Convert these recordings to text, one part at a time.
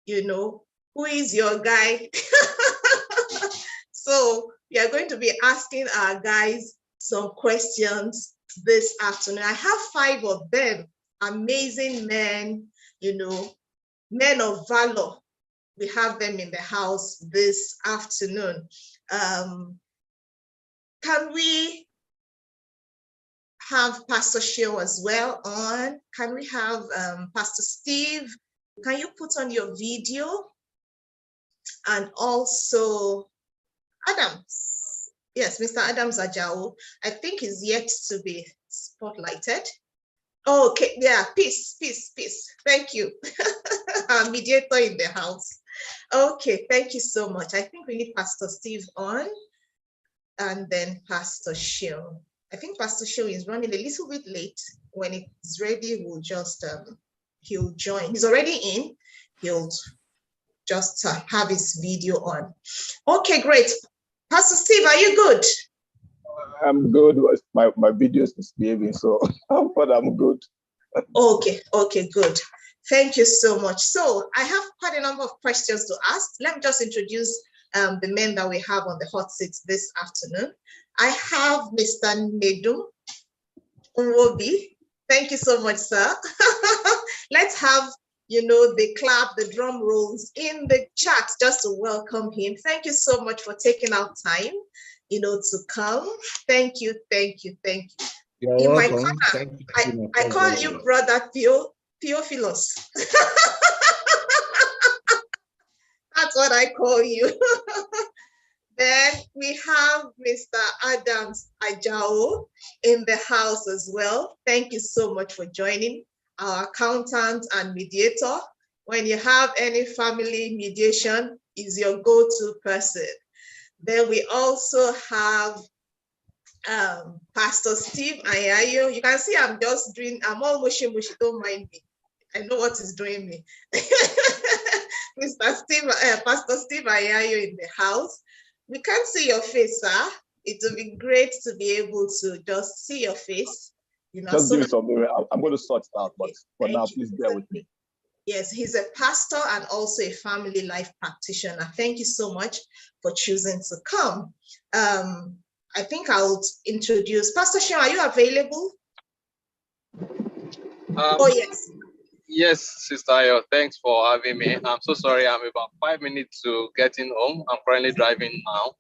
who is your guy? So we are going to be asking our guys some questions this afternoon. I have 5 of them, amazing men, men of valor. We have them in the house this afternoon. Can we have Pastor Sheo as well on? Can we have Pastor Steve? Can you put on your video? And also Adams. Yes, Mr. Adams Ajao. I think is yet to be spotlighted. Okay, yeah, peace. Thank you. Our mediator in the house. Okay, thank you so much. I think we need Pastor Steve on and then Pastor Sheo. I think Pastor Sheo is running a little bit late. When it's ready, we'll just, he'll join. He's already in. He'll just have his video on. Okay, great. Pastor Steve, are you good? I'm good. My video is misbehaving, so but I'm good. Okay, good. Thank you so much. So I have quite a number of questions to ask. Let me just introduce the men that we have on the hot seat this afternoon. I have Mr. Nedum Nwobi. Thank you so much, sir. Let's have, the clap, the drum rolls in the chat just to welcome him. Thank you so much for taking out time, to come. Thank you. You're in welcome. My corner, I call you Brother Theophilus. That's what I call you. Then we have Mr. Adams Ajao in the house as well. Thank you so much for joining, our accountant and mediator. When you have any family mediation, is your go-to person. Then we also have Pastor Steve Anyanyo. You can see I'm all mushy, don't mind me. I know what is doing me. Pastor Steve Anyanyo in the house. We can't see your face, sir. It would be great to be able to just see your face. Just give me some minute. I'm going to sort it out, but for now, please bear with me. Yes, he's a pastor and also a family life practitioner. Thank you so much for choosing to come. I think I'll introduce Pastor Sheo. Are you available? Oh, yes. Yes, Sister Ayo, thanks for having me. I'm so sorry. I'm about 5 minutes to getting home. I'm currently driving now.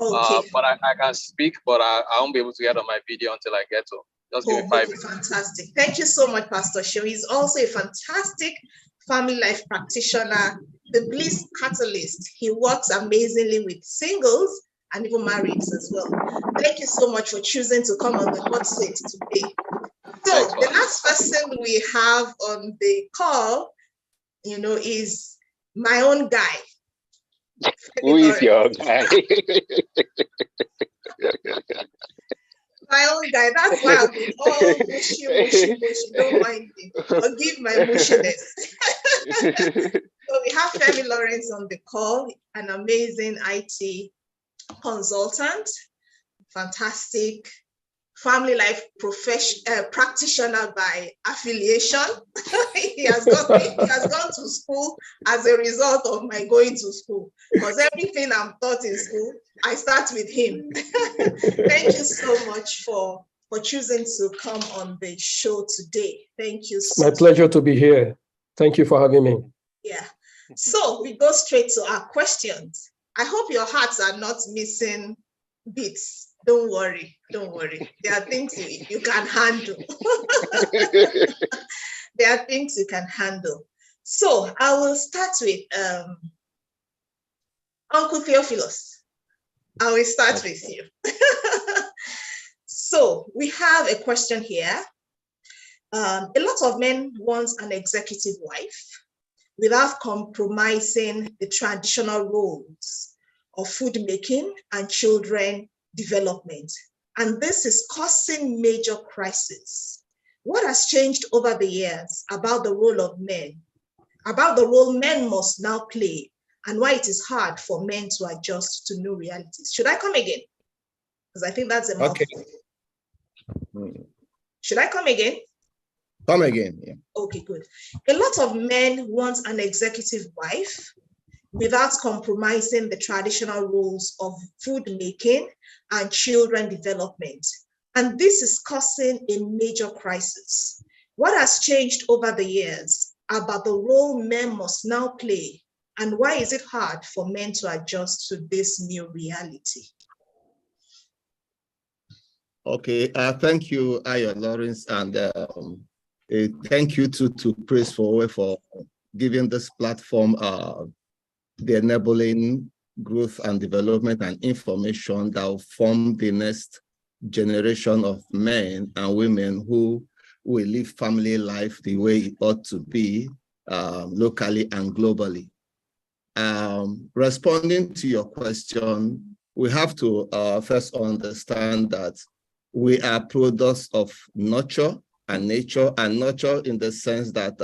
Okay. But I can speak, but I won't be able to get on my video until I get home. Just give me 5 minutes. Fantastic. Thank you so much, Pastor Sheo. He's also a fantastic family life practitioner, the bliss catalyst. He works amazingly with singles and even marrieds as well. Thank you so much for choosing to come on the hot seat today. So the last person we have on the call, is my own guy. Who is your guy? My own guy. That's why I've been all mushy. Don't mind me. Forgive my mushiness. So we have Femi Lawrence on the call, an amazing IT consultant, fantastic family life practitioner by affiliation. he has gone to school as a result of my going to school, because everything I'm taught in school, I start with him. Thank you so much for choosing to come on the show today. Thank you so much. My pleasure to be here. Thank you for having me. Yeah. So we go straight to our questions. I hope your hearts are not missing beats. Don't worry. There are things you can handle. There are things you can handle. So I will start with Uncle Theophilus. I will start with you. So we have a question here. A lot of men want an executive wife without compromising the traditional roles of food making and children development. And this is causing major crisis. What has changed over the years about the role of men, about the role men must now play, and why it is hard for men to adjust to new realities? Should I come again? Because I think that's a mouthful. Okay. Should I come again? Come again. Yeah. Okay, good. A lot of men want an executive wife without compromising the traditional roles of food making and children development. And this is causing a major crisis. What has changed over the years about the role men must now play, and why is it hard for men to adjust to this new reality? Okay, thank you, Ayo Lawrence, and thank you to Praise Fowowe for giving this platform the enabling growth and development and information that will form the next generation of men and women who will live family life the way it ought to be, locally and globally. Responding to your question, we have to first understand that we are products of nurture and nature, and nurture in the sense that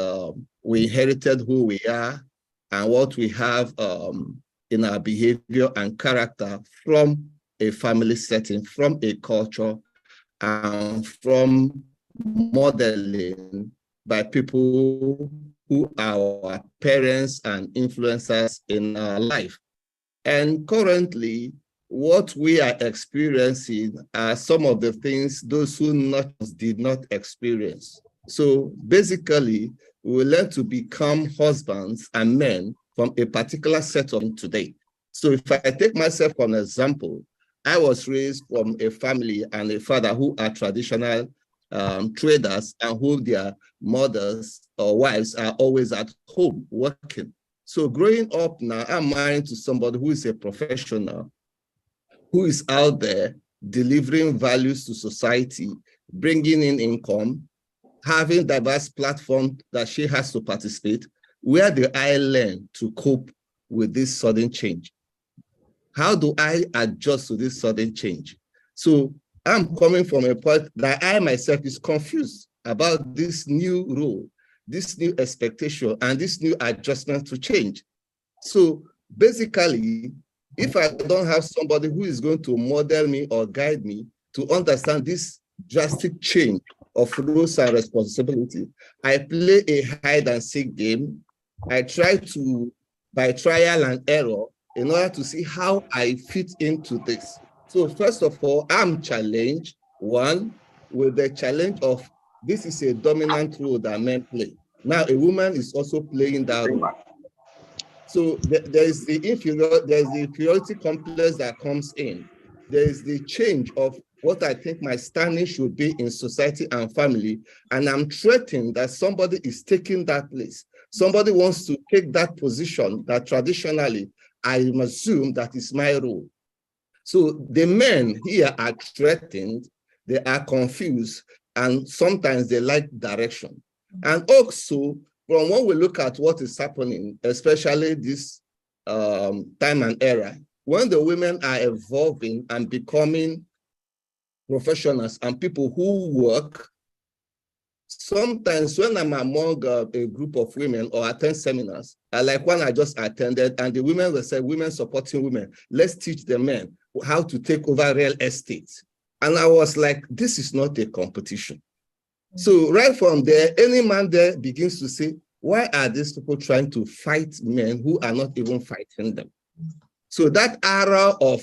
we inherited who we are and what we have in our behavior and character from a family setting, from a culture, and from modeling by people who are our parents and influencers in our life. And currently, what we are experiencing are some of the things those who did not experience. So basically, we learn to become husbands and men from a particular set of today. So if I take myself for an example, I was raised from a family and a father who are traditional traders and who their mothers or wives are always at home working. So growing up now, I'm married to somebody who is a professional, who is out there delivering values to society, bringing in income, having diverse platforms that she has to participate. Where do I learn to cope with this sudden change? How do I adjust to this sudden change? So I'm coming from a point that I myself is confused about this new role, this new expectation, and this new adjustment to change. So basically, if I don't have somebody who is going to model me or guide me to understand this drastic change of roles and responsibility, I play a hide and seek game. I try to, by trial and error, in order to see how I fit into this. So first of all, I'm challenged, one, with the challenge of this is a dominant role that men play. Now a woman is also playing that role. So there's the inferiority complex that comes in. There's the change of what I think my standing should be in society and family. And I'm threatened that somebody is taking that place. Somebody wants to take that position that traditionally I assume that is my role. So the men here are threatened, they are confused, and sometimes they lack direction. And also, from when we look at what is happening, especially this time and era, when the women are evolving and becoming professionals and people who work, sometimes when I'm among a group of women or attend seminars, like one I just attended, and the women will say, women supporting women, let's teach the men how to take over real estate. And I was like, this is not a competition. So right from there, any man there begins to say, why are these people trying to fight men who are not even fighting them? So that era of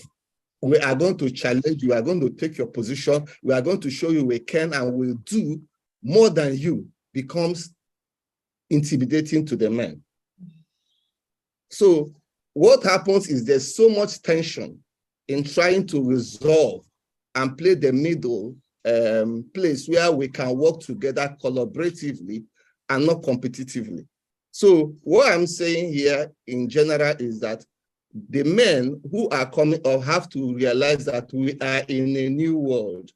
we are going to challenge you, we are going to take your position, we are going to show you we can and will do more than you becomes intimidating to the men. So what happens is there's so much tension in trying to resolve and play the middle place where we can work together collaboratively and not competitively. So what I'm saying here in general is that the men who are coming up have to realize that we are in a new world.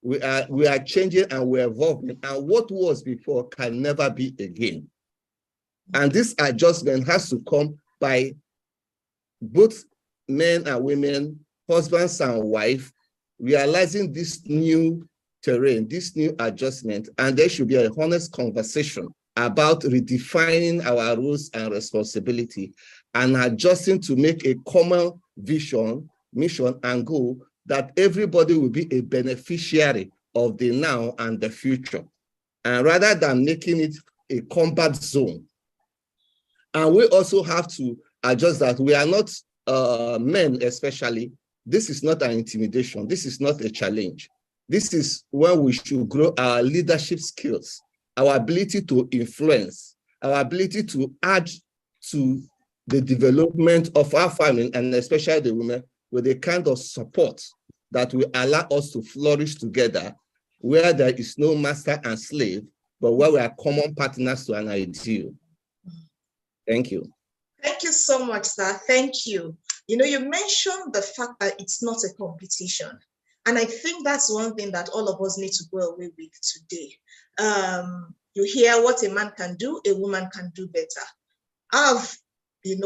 We are changing and we're evolving, and what was before can never be again. And this adjustment has to come by both men and women, husbands and wives, realizing this new terrain, this new adjustment, and there should be a honest conversation about redefining our roles and responsibility and adjusting to make a common vision, mission, and goal that everybody will be a beneficiary of the now and the future. and rather than making it a combat zone. And we also have to adjust that we are not men, especially. This is not an intimidation. This is not a challenge. This is where we should grow our leadership skills, our ability to influence, our ability to add to the development of our family, and especially the women, with a kind of support that will allow us to flourish together, where there is no master and slave, but where we are common partners to an ideal. Thank you. Thank you so much, sir. Thank you. You know, you mentioned the fact that it's not a competition. And I think that's one thing that all of us need to go away with today. You hear what a man can do, a woman can do better.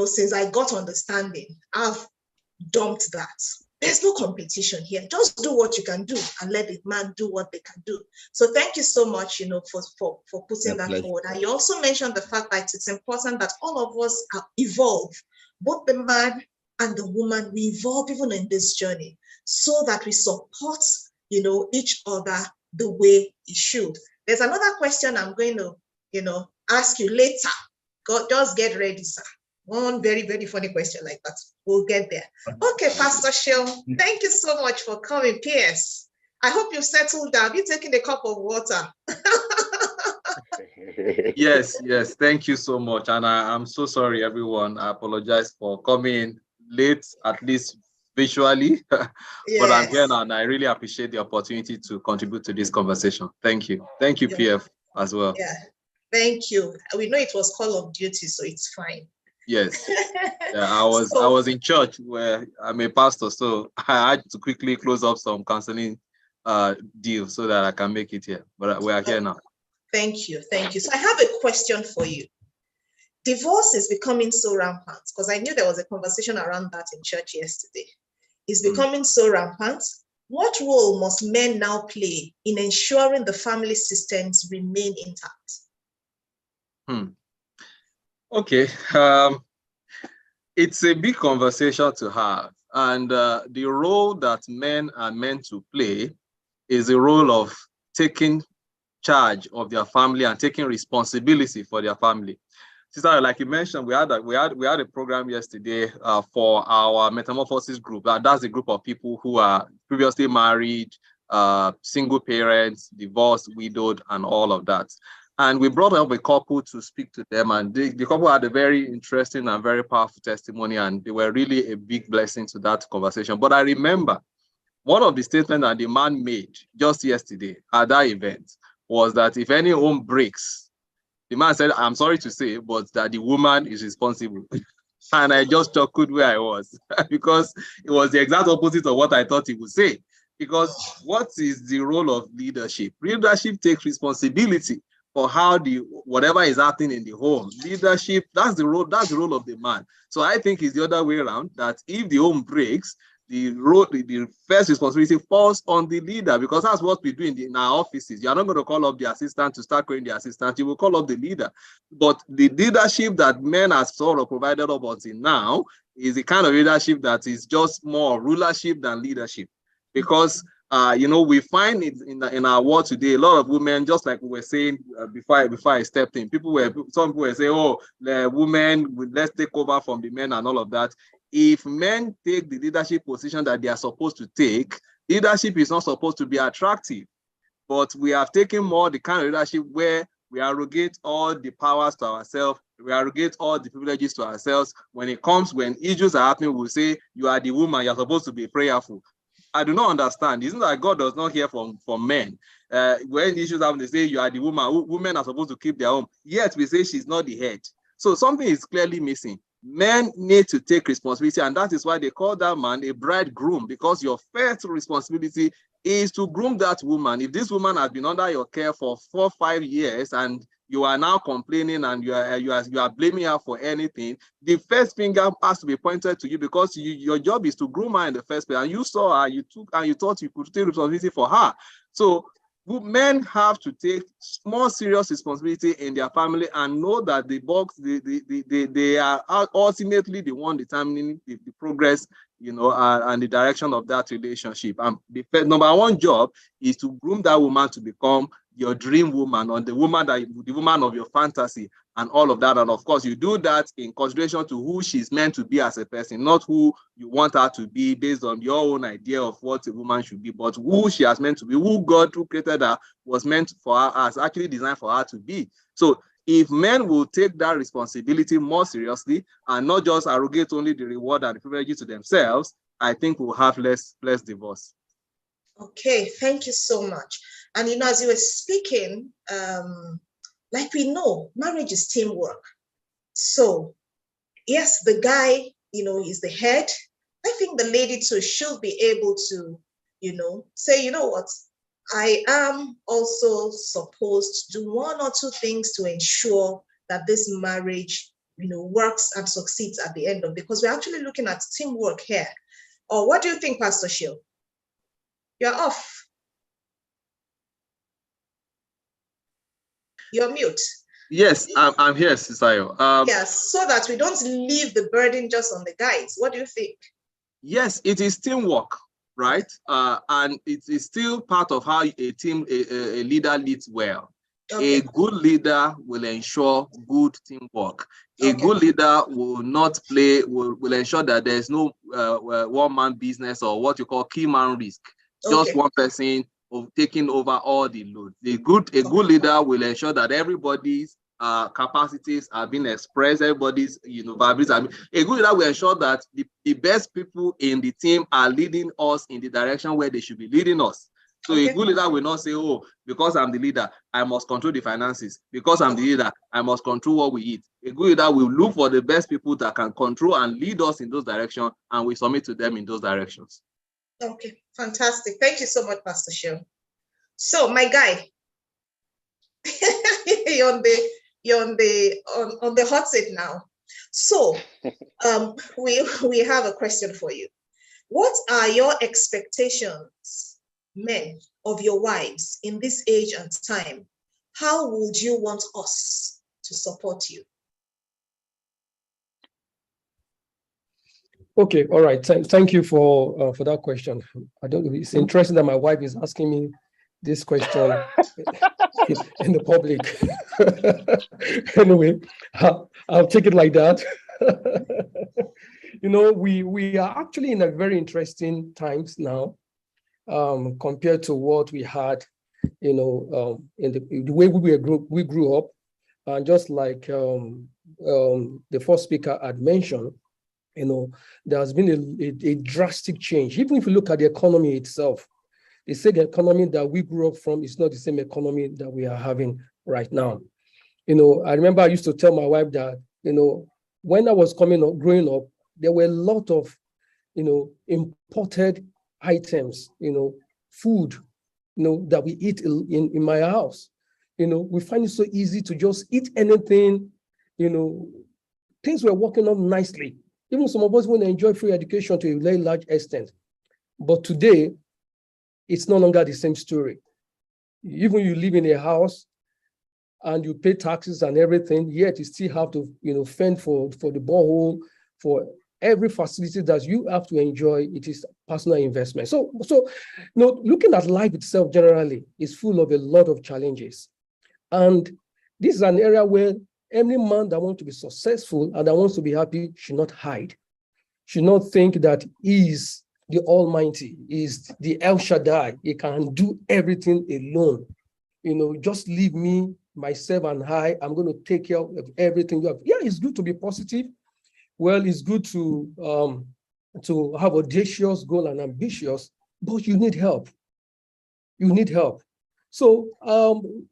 Since I got understanding, I've dumped that. There's no competition here. Just do what you can do and let the man do what they can do. So thank you so much, for putting that forward. And you also mentioned the fact that it's important that all of us evolve, both the man and the woman. We evolve even in this journey so that we support, each other the way it should. There's another question I'm going to, ask you later. Just get ready, sir. One very, very funny question like that. We'll get there. Okay, Pastor Seun, thank you so much for coming. P.S. I hope you've settled down. Have you taken a cup of water? Yes. Thank you so much. And I'm so sorry, everyone. I apologize for coming late, at least visually. Yes. But I'm here now, and I really appreciate the opportunity to contribute to this conversation. Thank you. Thank you, PF, as well. Yeah, thank you. We know it was Call of Duty, so it's fine. Yes. Yeah, I was in church where I'm a pastor, so I had to quickly close up some counseling deals so that I can make it here. But we are here now. Thank you. So I have a question for you. Divorce is becoming so rampant, because I knew there was a conversation around that in church yesterday. It's becoming so rampant. What role must men now play in ensuring the family systems remain intact? Okay, it's a big conversation to have, and the role that men are meant to play is the role of taking charge of their family and taking responsibility for their family. Sister, like you mentioned, we had a program yesterday for our metamorphosis group. That's a group of people who are previously married, single parents, divorced, widowed, and all of that. And we brought up a couple to speak to them, and the couple had a very interesting and very powerful testimony, and they were really a big blessing to that conversation. But I remember one of the statements that the man made just yesterday at that event was that if any home breaks, the man said, I'm sorry to say, but that the woman is responsible. And I just chuckled where I was because it was the exact opposite of what I thought he would say. Because what is the role of leadership? Leadership takes responsibility for how whatever is happening in the home. Leadership, that's the role of the man. So I think it's the other way around, that if the home breaks, the first responsibility falls on the leader, because that's what we do in our offices. You're not going to call up the assistant to start calling the assistant. You will call up the leader. But the leadership that men have sort of provided up until now is the kind of leadership that is just more rulership than leadership. Because we find it in our world today, a lot of women, just like we were saying before I stepped in, some people were saying, oh, the women, let's take over from the men and all of that. If men take the leadership position that they are supposed to take, leadership is not supposed to be attractive. But we have taken more the kind of leadership where we arrogate all the powers to ourselves, we arrogate all the privileges to ourselves. When issues are happening, we'll say, you are the woman, you're supposed to be prayerful. I do not understand. Isn't that God does not hear from men? When issues happen, they say you are the woman. Women are supposed to keep their home. Yet we say she's not the head. So something is clearly missing. Men need to take responsibility, and that is why they call that man a bridegroom, because your first responsibility is to groom that woman. If this woman has been under your care for 4 or 5 years and you are now complaining and you are blaming her for anything, the first finger has to be pointed to you, because your job is to groom her in the first place. And you saw her, you thought you could take responsibility for her. So men have to take more serious responsibility in their family and know that they are ultimately the one determining the progress, and the direction of that relationship. And the number one job is to groom that woman to become your dream woman, or the woman of your fantasy, and all of that. And of course, you do that in consideration to who she's meant to be as a person, not who you want her to be based on your own idea of what a woman should be, but who she has meant to be, who God, who created her, was meant for her, has actually designed for her to be. So if men will take that responsibility more seriously and not just arrogate only the reward and the privileges to themselves, I think we'll have less divorce. Okay, thank you so much. And as you were speaking, like we know, marriage is teamwork. So yes, the guy, is the head. I think the lady too should be able to, say, what, I am also supposed to do one or two things to ensure that this marriage, works and succeeds at the end of it, because we're actually looking at teamwork here. Or what do you think, Pastor Shield? You're off. You're mute. Yes, I'm here, Sister Ayo. Yes, so that we don't leave the burden just on the guys. What do you think? Yes, it is teamwork, right? And it is still part of how a leader leads well. Okay. A good leader will ensure good teamwork. A good leader will not will ensure that there's no one-man business, or what you call key man risk. Just one person taking over all the load. A good leader will ensure that everybody's capacities are being expressed, everybody's abilities are being, a good leader will ensure that the best people in the team are leading us in the direction where they should be leading us. So a good leader will not say, oh, because I'm the leader, I must control the finances. Because I'm the leader, I must control what we eat. A good leader will look for the best people that can control and lead us in those directions, and we submit to them in those directions. Okay, fantastic. Thank you so much, Pastor Shield. So, my guy, you're on the hot seat now. So, we have a question for you. What are your expectations, men, of your wives in this age and time? How would you want us to support you? Okay, all right. Thank you for that question. It's interesting that my wife is asking me this question in the public. Anyway, I'll take it like that. We are actually in a very interesting times now, compared to what we had, in the way we grew up, and just like the first speaker had mentioned. There has been a drastic change. Even if you look at the economy itself, they say the economy that we grew up from is not the same economy that we are having right now. I remember I used to tell my wife that, when I was growing up, there were a lot of, imported items, food, that we eat in my house. We find it so easy to just eat anything, things were working out nicely. Even some of us want to enjoy free education to a very large extent. But today, it's no longer the same story. Even you live in a house and you pay taxes and everything, yet you still have to, fend for the borehole, for every facility that you have to enjoy. It is personal investment. So looking at life itself generally is full of a lot of challenges. And this is an area where any man that wants to be successful and that wants to be happy should not hide, should not think that he is the Almighty, is the El Shaddai. He can do everything alone. Just leave me, myself, and I'm going to take care of everything you have. Yeah, it's good to be positive. Well, it's good to have audacious goal and ambitious, but you need help. You need help. So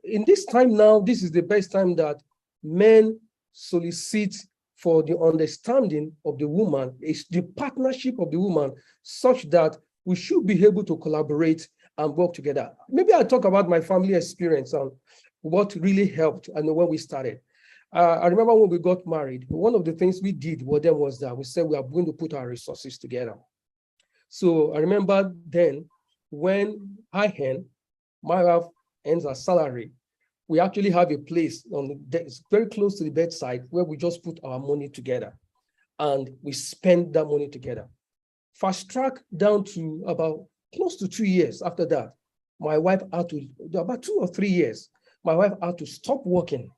in this time now, this is the best time that men solicit for the understanding of the woman, is the partnership of the woman, such that we should be able to collaborate and work together. Maybe I'll talk about my family experience and what really helped and when we started. I remember when we got married, one of the things we did was that we said we are going to put our resources together. So I remember then when I earn, my wife earns her salary, we actually have a place it's very close to the bedside where we just put our money together and we spend that money together. Fast track down to about close to 2 years after that, my wife had to, about 2 or 3 years, my wife had to stop working.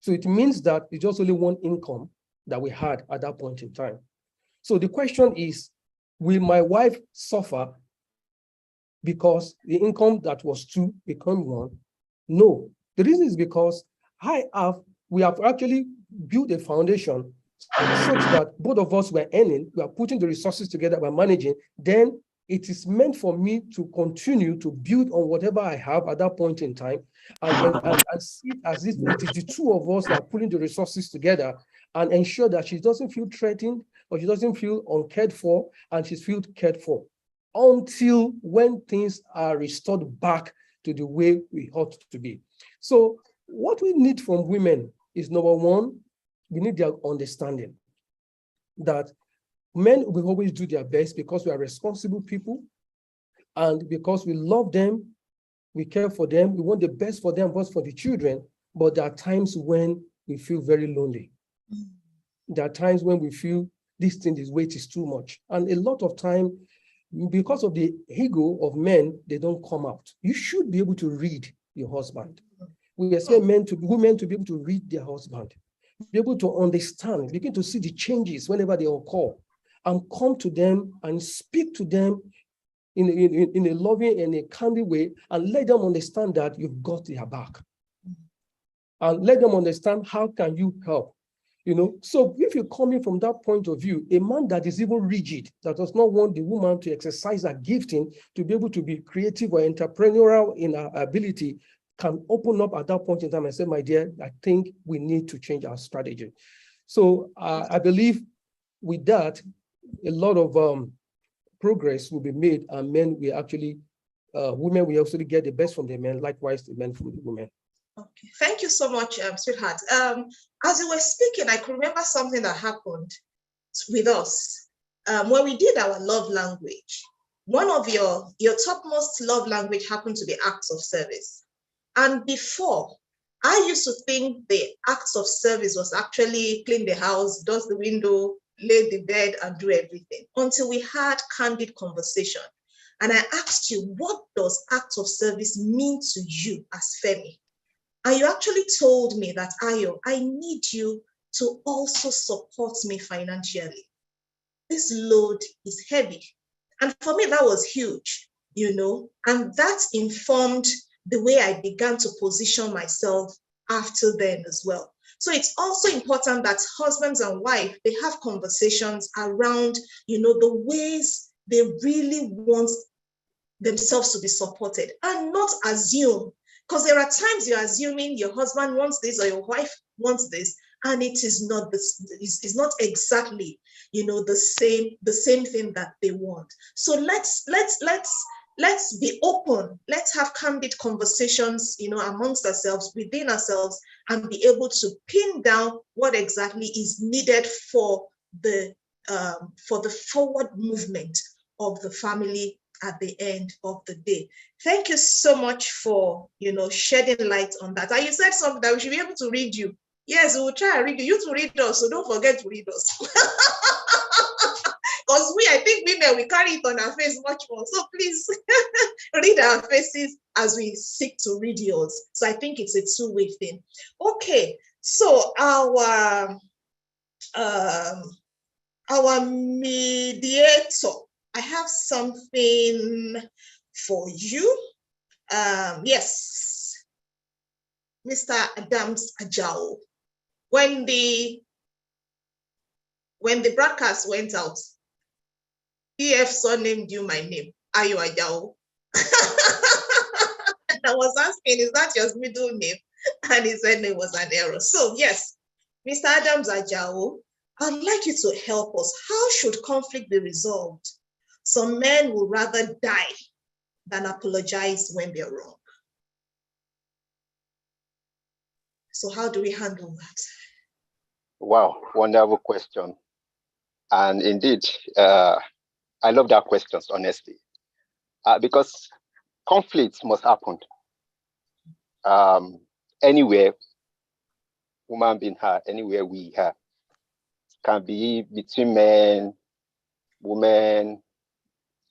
So it means that it's just only one income that we had at that point in time. So the question is, will my wife suffer because the income that was 2 become 1? No. The reason is because we have actually built a foundation such that both of us were earning, we are putting the resources together, we're managing, then it is meant for me to continue to build on whatever I have at that point in time and see it as if it is the 2 of us that are putting the resources together and ensure that she doesn't feel threatened or she doesn't feel uncared for and she feels cared for until when things are restored back to the way we ought to be. So what we need from women is, number one, we need their understanding that men will always do their best because we are responsible people and because we love them, we care for them, we want the best for them, best for the children, but there are times when we feel very lonely. There are times when we feel this thing, this weight is too much. And a lot of time, because of the ego of men, they don't come out. You should be able to read your husband. We expect women to be able to read their husband, be able to understand, begin to see the changes whenever they occur, and come to them and speak to them in a loving and a kindly way, and let them understand that you've got their back. And let them understand how can you help. So if you're coming from that point of view, a man that is even rigid, that does not want the woman to exercise her gifting, to be able to be creative or entrepreneurial in her ability, can open up at that point in time and say, my dear, I think we need to change our strategy. So I believe with that, a lot of progress will be made, and men will actually, women will actually get the best from the men, likewise the men from the women. Okay, thank you so much, sweetheart. As you were speaking, I could remember something that happened with us when we did our love language. One of your topmost love language happened to be acts of service. And before, I used to think the acts of service was actually clean the house, dust the window, lay the bed, and do everything, until we had candid conversation. And I asked you, what does acts of service mean to you as Femi? And you actually told me that, Ayo, I need you to also support me financially. This load is heavy. And for me, that was huge, and that informed the way I began to position myself after then as well. So it's also important that husbands and wives, they have conversations around, the ways they really want themselves to be supported, and not assume. Because there are times you're assuming your husband wants this or your wife wants this, and it is not this. It's not exactly, the same thing that they want. So let's be open. Let's have candid conversations, amongst ourselves, within ourselves, and be able to pin down what exactly is needed for the forward movement of the family at the end of the day. Thank you so much for, shedding light on that. And you said something that we should be able to read you. Yes, we will try and read you. You to read us, so don't forget to read us. Because I think women, we carry it on our face much more. So please read our faces as we seek to read yours. So I think it's a two-way thing. Okay, so our mediator, I have something for you. Yes, Mr. Adams Ajao. When the broadcast went out, PF surnamed you my name, Ayo Ajao. And I was asking, is that your middle name? And he said it was an error. So yes, Mr. Adams Ajao, I'd like you to help us. How should conflict be resolved? Some men would rather die than apologize when they're wrong. So how do we handle that? Wow, wonderful question. And indeed, I love that question, honestly, because conflicts must happen. Anywhere, woman being her, anywhere we have, can be between men, women,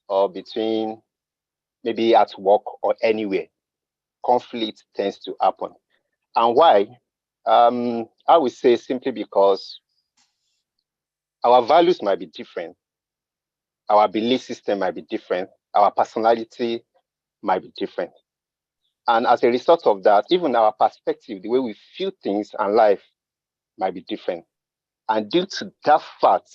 or between maybe at work or anywhere, conflict tends to happen. And why? I would say simply because our values might be different, our belief system might be different, our personality might be different. And as a result of that, even our perspective, the way we feel things and life might be different. And due to that fact,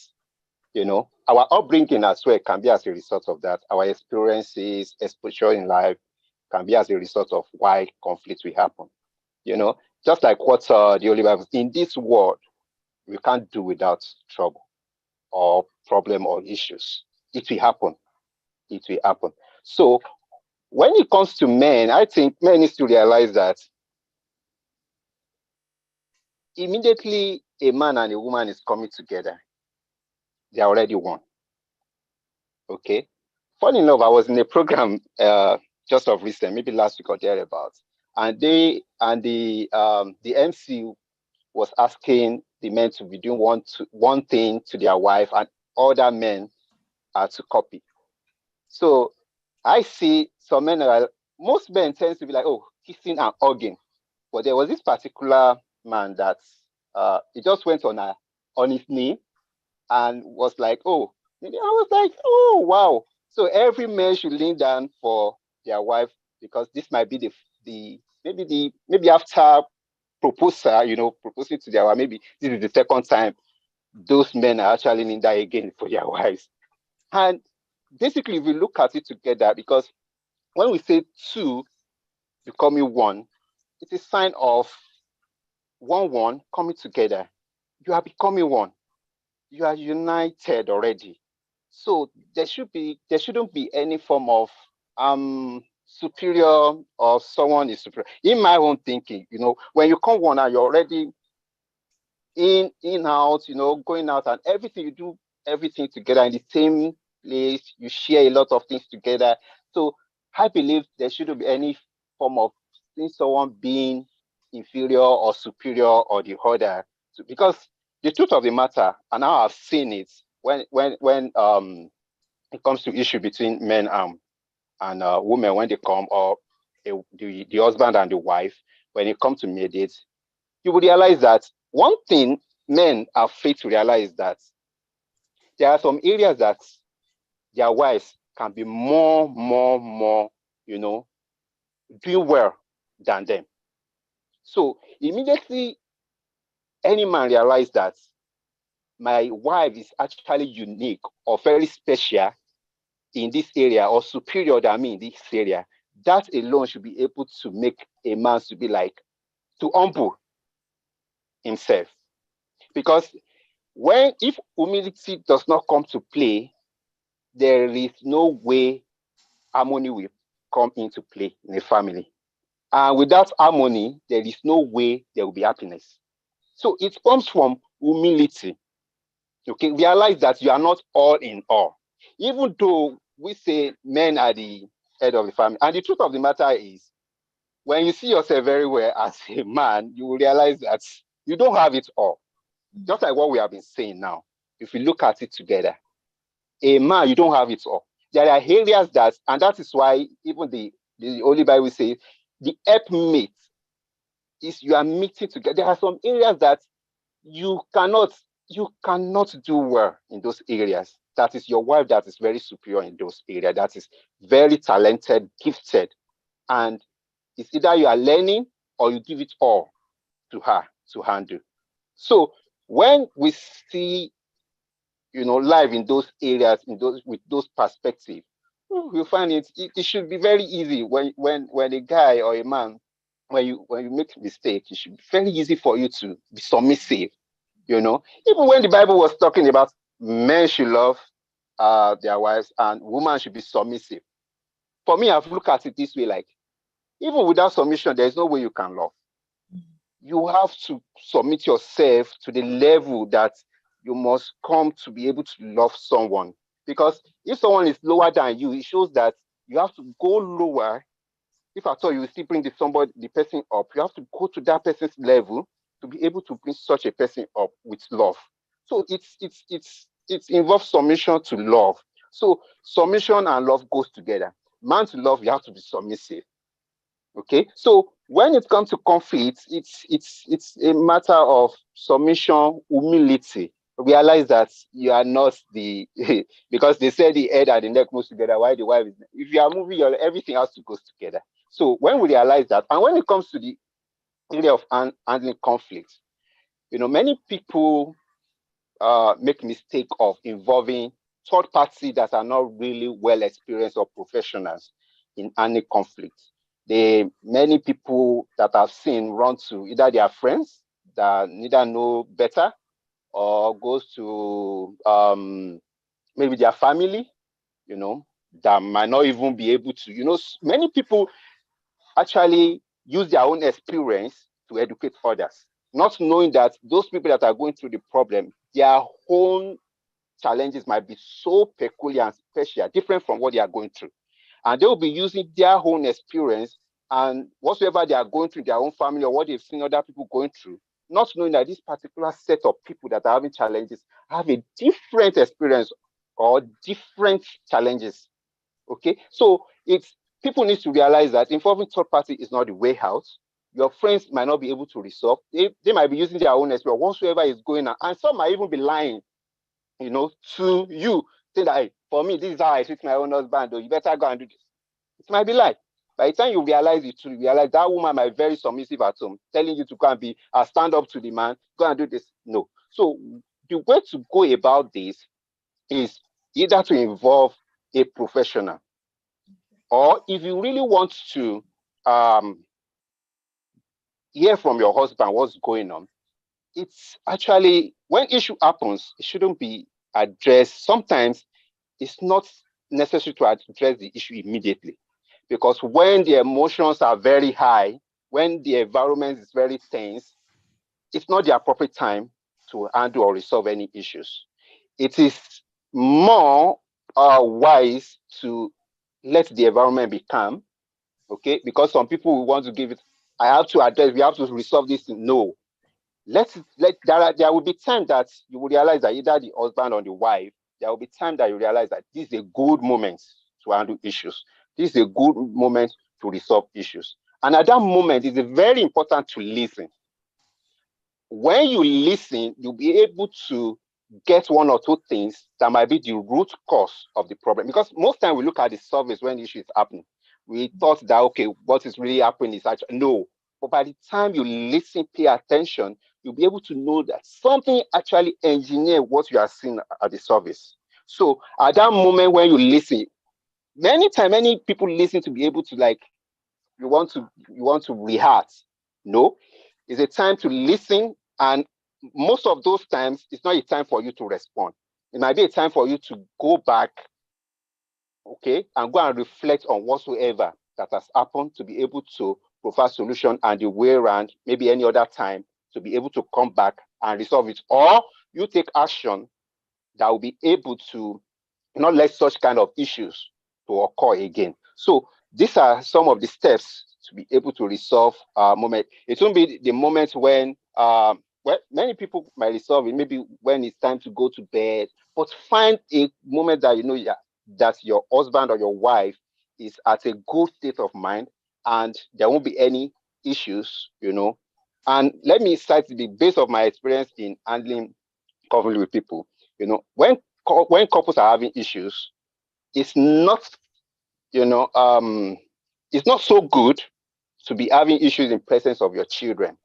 our upbringing as well can be as a result of that. Our experiences, exposure in life can be as a result of why conflict will happen. Just like what the Holy Bible, in this world, we can't do without trouble or problem or issues. It will happen. It will happen. So when it comes to men, I think men need to realize that immediately a man and a woman is coming together, they are already one. Okay. Funny enough, I was in a program just of recent, maybe last week or thereabouts, and the MC was asking the men to be doing one thing to their wife, and other men are to copy. So I see some men most men tend to be like, oh, kissing and hugging, but there was this particular man that he just went on his knee and was like, oh, I was like, oh wow. So every man should lean down for their wife, because this might be maybe after proposal, proposing to their wife, maybe this is the second time those men are actually leaning down again for their wives. And basically, if we look at it together, because when we say two becoming one, it's a sign of one coming together. You are becoming one. You are united already. So there shouldn't be any form of superior or someone is superior. In my own thinking, when you come one and you're already in out, going out and everything, you do everything together in the same place, you share a lot of things together. So I believe there shouldn't be any form of seeing someone being inferior or superior or the other. Because the truth of the matter, and now I've seen it, when it comes to issue between men and women, when they come, or the husband and the wife, when it comes to mediate, you will realize that one thing men are afraid to realize that there are some areas that their wives can be more, doing well than them. So immediately, any man realizes that my wife is actually unique or very special in this area, or superior than me in this area, that alone should be able to make a man to be like, to humble himself. Because if humility does not come to play, there is no way harmony will come into play in a family. And without harmony, there is no way there will be happiness. So it comes from humility. Okay, realize that you are not all in all. Even though we say men are the head of the family, and the truth of the matter is, when you see yourself very well as a man, you will realize that you don't have it all. Just like what we have been saying now, if we look at it together, a man, you don't have it all. There are areas and that is why even the Holy Bible says, the helpmate is you are meeting together. There are some areas that you cannot do well in those areas. That is your wife that is very superior in those areas, that is very talented, gifted. And it's either you are learning or you give it all to her to handle. So when we see, life in those areas, with those perspectives, you find it should be very easy when a guy or a man, when you make a mistake, it should be very easy for you to be submissive. Even when the Bible was talking about men should love their wives and women should be submissive. For me, I've looked at it this way, like, even without submission, there's no way you can love. You have to submit yourself to the level that you must come to be able to love someone. Because if someone is lower than you, it shows that you have to go lower. If at all you still bring the person up, you have to go to that person's level to be able to bring such a person up with love. So it involves submission to love. So submission and love goes together. man to love, you have to be submissive. Okay, so when it comes to conflict, it's a matter of submission, humility. Realize that you are not the because they say the head and the neck moves together. Why the wife is? If you are moving, everything has to go together. So when we realize that, and when it comes to the area of handling conflict, many people make mistake of involving third parties that are not really well experienced or professionals in handling conflict. Many people that I've seen run to either their friends that neither know better or goes to maybe their family, that might not even be able to, many people actually use their own experience to educate others, not knowing that those people that are going through the problem, their own challenges might be so peculiar and special, different from what they are going through. And they will be using their own experience and whatsoever they are going through in their own family or what they've seen other people going through, not knowing that this particular set of people that are having challenges have a different experience or different challenges. Okay, so people need to realize that involving third party is not the way out. Your friends might not be able to resolve. They might be using their own experience, whatsoever is going on, and some might even be lying, to you, saying that, hey, for me, this is how I treat my own husband, or you better go and do this. It might be lie. By the time you realize it, you realize that woman might be very submissive at home, telling you to go and stand up to the man, go and do this. No. So the way to go about this is either to involve a professional, or if you really want to hear from your husband what's going on, it's actually, when issue happens, it shouldn't be addressed. Sometimes it's not necessary to address the issue immediately, because when the emotions are very high, when the environment is very tense, it's not the appropriate time to handle or resolve any issues. It is more wise to let the environment be calm, okay? Because some people will want to give it, I have to address, we have to resolve this. No. There will be time that you will realize that either the husband or the wife, there will be time that you realize that this is a good moment to handle issues. This is a good moment to resolve issues. And at that moment, it's very important to listen. When you listen, you'll be able to get one or two things that might be the root cause of the problem. Because most time we look at the surface when the issue is happening. We thought that, okay, what is really happening is actually, no. But by the time you listen, pay attention, you'll be able to know that something actually engineered what you are seeing at the surface. So at that moment when you listen, many people listen to be able to, like, you want to rehearse. No, it's a time to listen, and most of those times it's not a time for you to respond. It might be a time for you to go back, okay, and go and reflect on whatsoever that has happened, to be able to provide solution, and the way around, maybe any other time, to be able to come back and resolve it. Or you take action that will be able to not let such kind of issues to occur again. So these are some of the steps to be able to resolve moment. It won't be the moment when many people might resolve it, maybe when it's time to go to bed, but find a moment that that your husband or your wife is at a good state of mind and there won't be any issues, And let me cite the base of my experience in handling conflict with people. When couples are having issues, it's not, it's not so good to be having issues in presence of your children,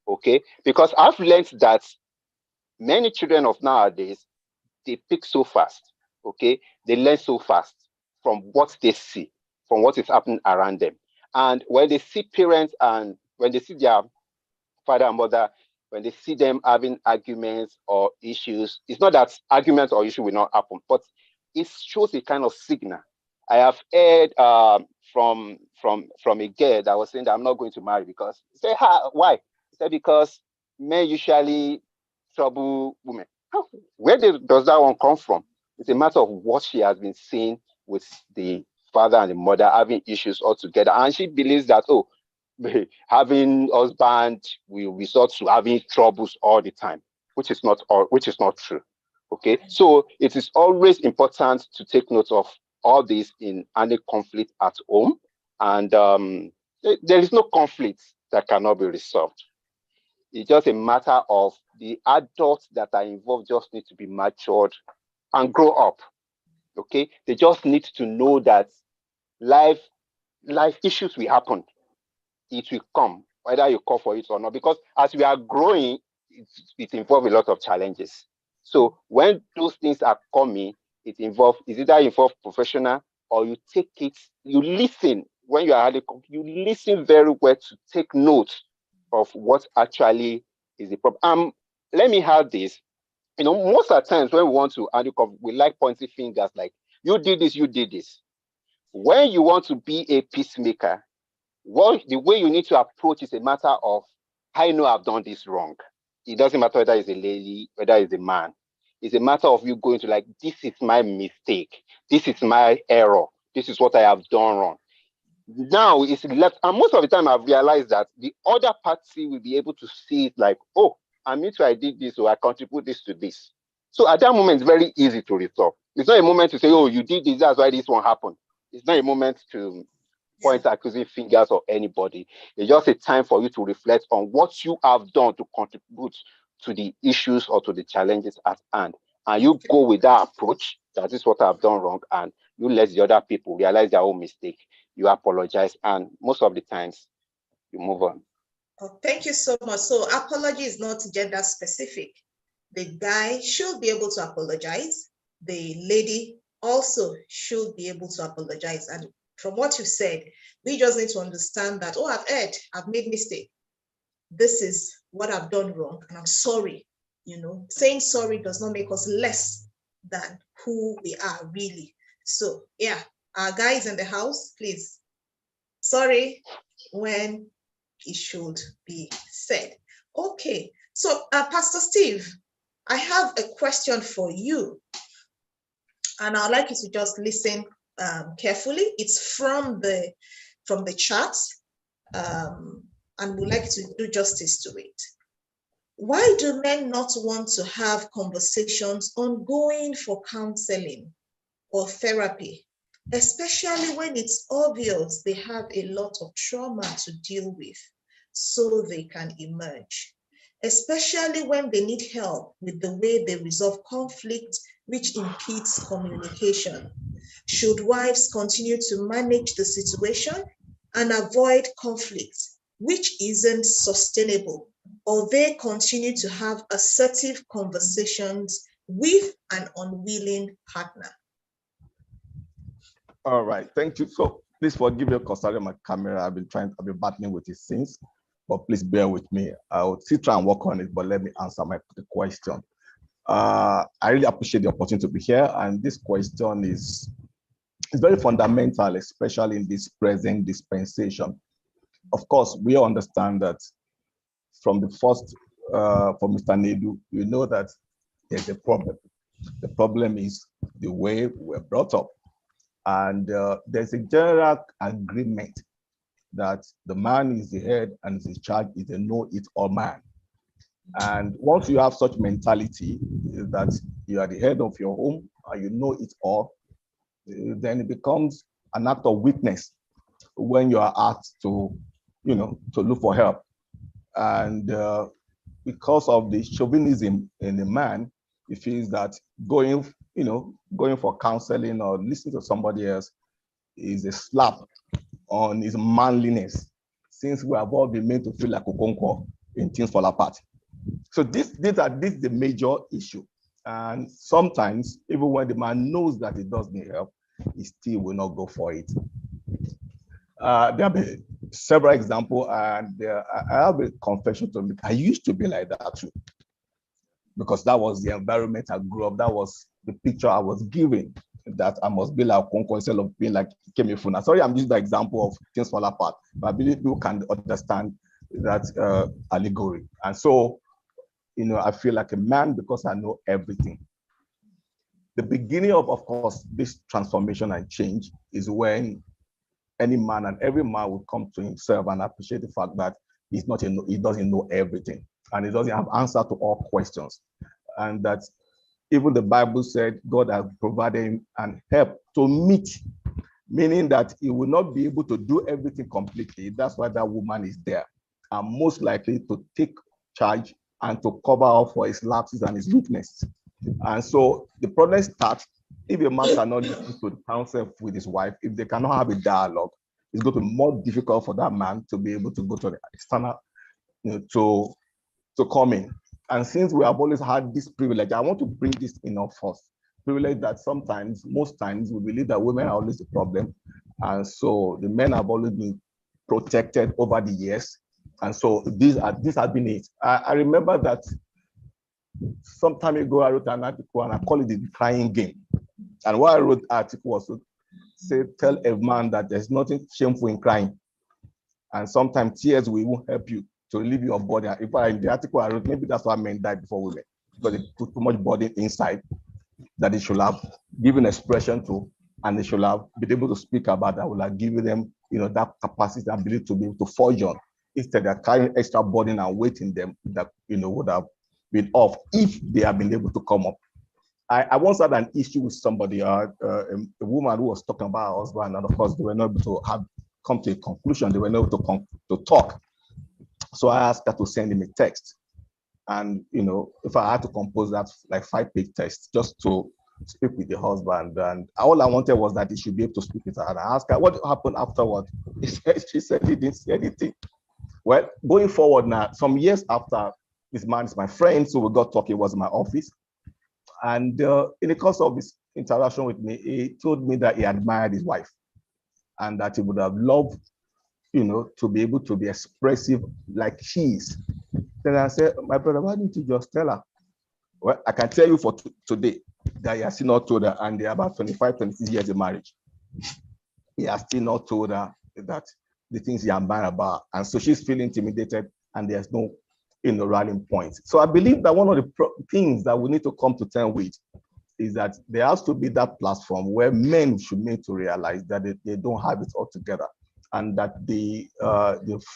okay? Because I've learned that many children of nowadays, they pick so fast, okay? They learn so fast from what they see, from what is happening around them. And when they see parents and when they see their father and mother, when they see them having arguments or issues, it's not that arguments or issue will not happen, but it shows a kind of signal. I have heard from a girl that was saying that I'm not going to marry because, say, why? He said, because men usually trouble women. Where does that one come from? It's a matter of what she has been seeing with the father and the mother having issues altogether. And she believes that, having husband will result to having troubles all the time, which is not true. Okay, so it is always important to take note of all this in any conflict at home. And there is no conflict that cannot be resolved. It's just a matter of the adults that are involved just need to be matured and grow up. Okay, they just need to know that life issues will happen. It will come, whether you call for it or not, because as we are growing, it involves a lot of challenges. So when those things are coming, it's either involve professional, or you take it, you listen. When you are you listen very well to take note of what actually is the problem. Let me have this. Most of the times when we want to handle, we like pointing fingers like, you did this, you did this. When you want to be a peacemaker, the way you need to approach is a matter of, I know I've done this wrong. It doesn't matter whether it's a lady, whether it's a man. It's a matter of you going to like, this is my mistake. This is my error. This is what I have done wrong. Now it's left. And most of the time I've realized that the other party will be able to see it like, oh, I did this, or I contribute this to this. So at that moment, it's very easy to resolve. It's not a moment to say, oh, you did this, that's why this one happened. It's not a moment to point accusing fingers or anybody. It's just a time for you to reflect on what you have done to contribute to the issues or to the challenges at hand. And you go with that approach, that is what I've done wrong, and you let the other people realize their own mistake. You apologize, and most of the times you move on. Oh, thank you so much. So apology is not gender specific. The guy should be able to apologize. The lady also should be able to apologize. And from what you said, we just need to understand that, oh, I've erred, I've made mistake. This is what I've done wrong, and I'm sorry. Saying sorry does not make us less than who we are really. So yeah, our guys in the house, please, sorry when it should be said. Okay, so Pastor Steve, I have a question for you, and I'd like you to just listen carefully. It's from the chat, and we'd like to do justice to it. Why do men not want to have conversations on going for counseling or therapy, especially when it's obvious they have a lot of trauma to deal with so they can emerge, especially when they need help with the way they resolve conflict, which impedes communication? Should wives continue to manage the situation and avoid conflict, which isn't sustainable, or they continue to have assertive conversations with an unwilling partner? All right, thank you. So please forgive me concerning my camera. I've been battling with it since, but please bear with me. I'll still try and work on it, but let me answer the question. I really appreciate the opportunity to be here, and this question is very fundamental, especially in this present dispensation. Of course, we understand that from the first, for Mr. Nedu, you know that there's a problem. The problem is the way we're brought up. And there's a general agreement that the man is the head and is in charge, is a know-it-all man. And once you have such mentality that you are the head of your home and you know it all, then it becomes an act of weakness when you are asked to look for help. And because of the chauvinism in the man, he feels that going for counseling or listening to somebody else is a slap on his manliness, since we have all been made to feel like Okonkwo in things fall apart. So this is the major issue. And sometimes, even when the man knows that he does need help, he still will not go for it. There have been several examples, and I have a confession to make. I used to be like that too, because that was the environment I grew up. That was the picture I was given, that I must be like Okonkwo instead of being like Kemefuna. Sorry, I'm using the example of things fall apart, but I believe people can understand that allegory. And so, I feel like a man because I know everything. The beginning of course, this transformation and change is when any man and every man will come to himself and appreciate the fact that he doesn't know everything, and he doesn't have answer to all questions, and that even the Bible said God has provided him and help to meet, meaning that he will not be able to do everything completely. That's why that woman is there, and most likely to take charge and to cover up for his lapses and his weakness. And so the problem starts if a man cannot listen to the counsel with his wife, if they cannot have a dialogue, it's going to be more difficult for that man to be able to go to the external, to come in. And since we have always had this privilege, I want to bring this in our first privilege that sometimes, most times, we believe that women are always the problem. And so the men have always been protected over the years. And so these have been it. I remember that some time ago, I wrote an article and I call it the crying game. And what I wrote the article was to say, tell a man that there's nothing shameful in crying. And sometimes tears will even help you to relieve your body. If in the article I wrote, maybe that's why men die before women, because they put too much burden inside that they should have given expression to, and they should have been able to speak about that will have given them, that capacity and ability to be able to forge on. Instead, they're carrying extra burden and weight in them that would have been off if they have been able to come up. I once had an issue with somebody, a woman who was talking about her husband, and of course they were not able to come to a conclusion. They were not able to talk. So I asked her to send him a text. And, if I had to compose that like 5-page text just to speak with the husband, and all I wanted was that he should be able to speak with her. And I asked her what happened afterward. She said he didn't say anything. Well, going forward now, some years after, this man is my friend, so we got talking, was in my office. And in the course of his interaction with me, he told me that he admired his wife and that he would have loved, to be able to be expressive like she is. Then I said, my brother, why didn't you just tell her? Well, I can tell you for today that he has still not told her, and they're about 25, 26 years of marriage. He has still not told her that the things he admired about. And so she's feeling intimidated, and there's no rallying point. So I believe that one of the things that we need to come to terms with is that there has to be that platform where men should need to realize that they don't have it all together, and that the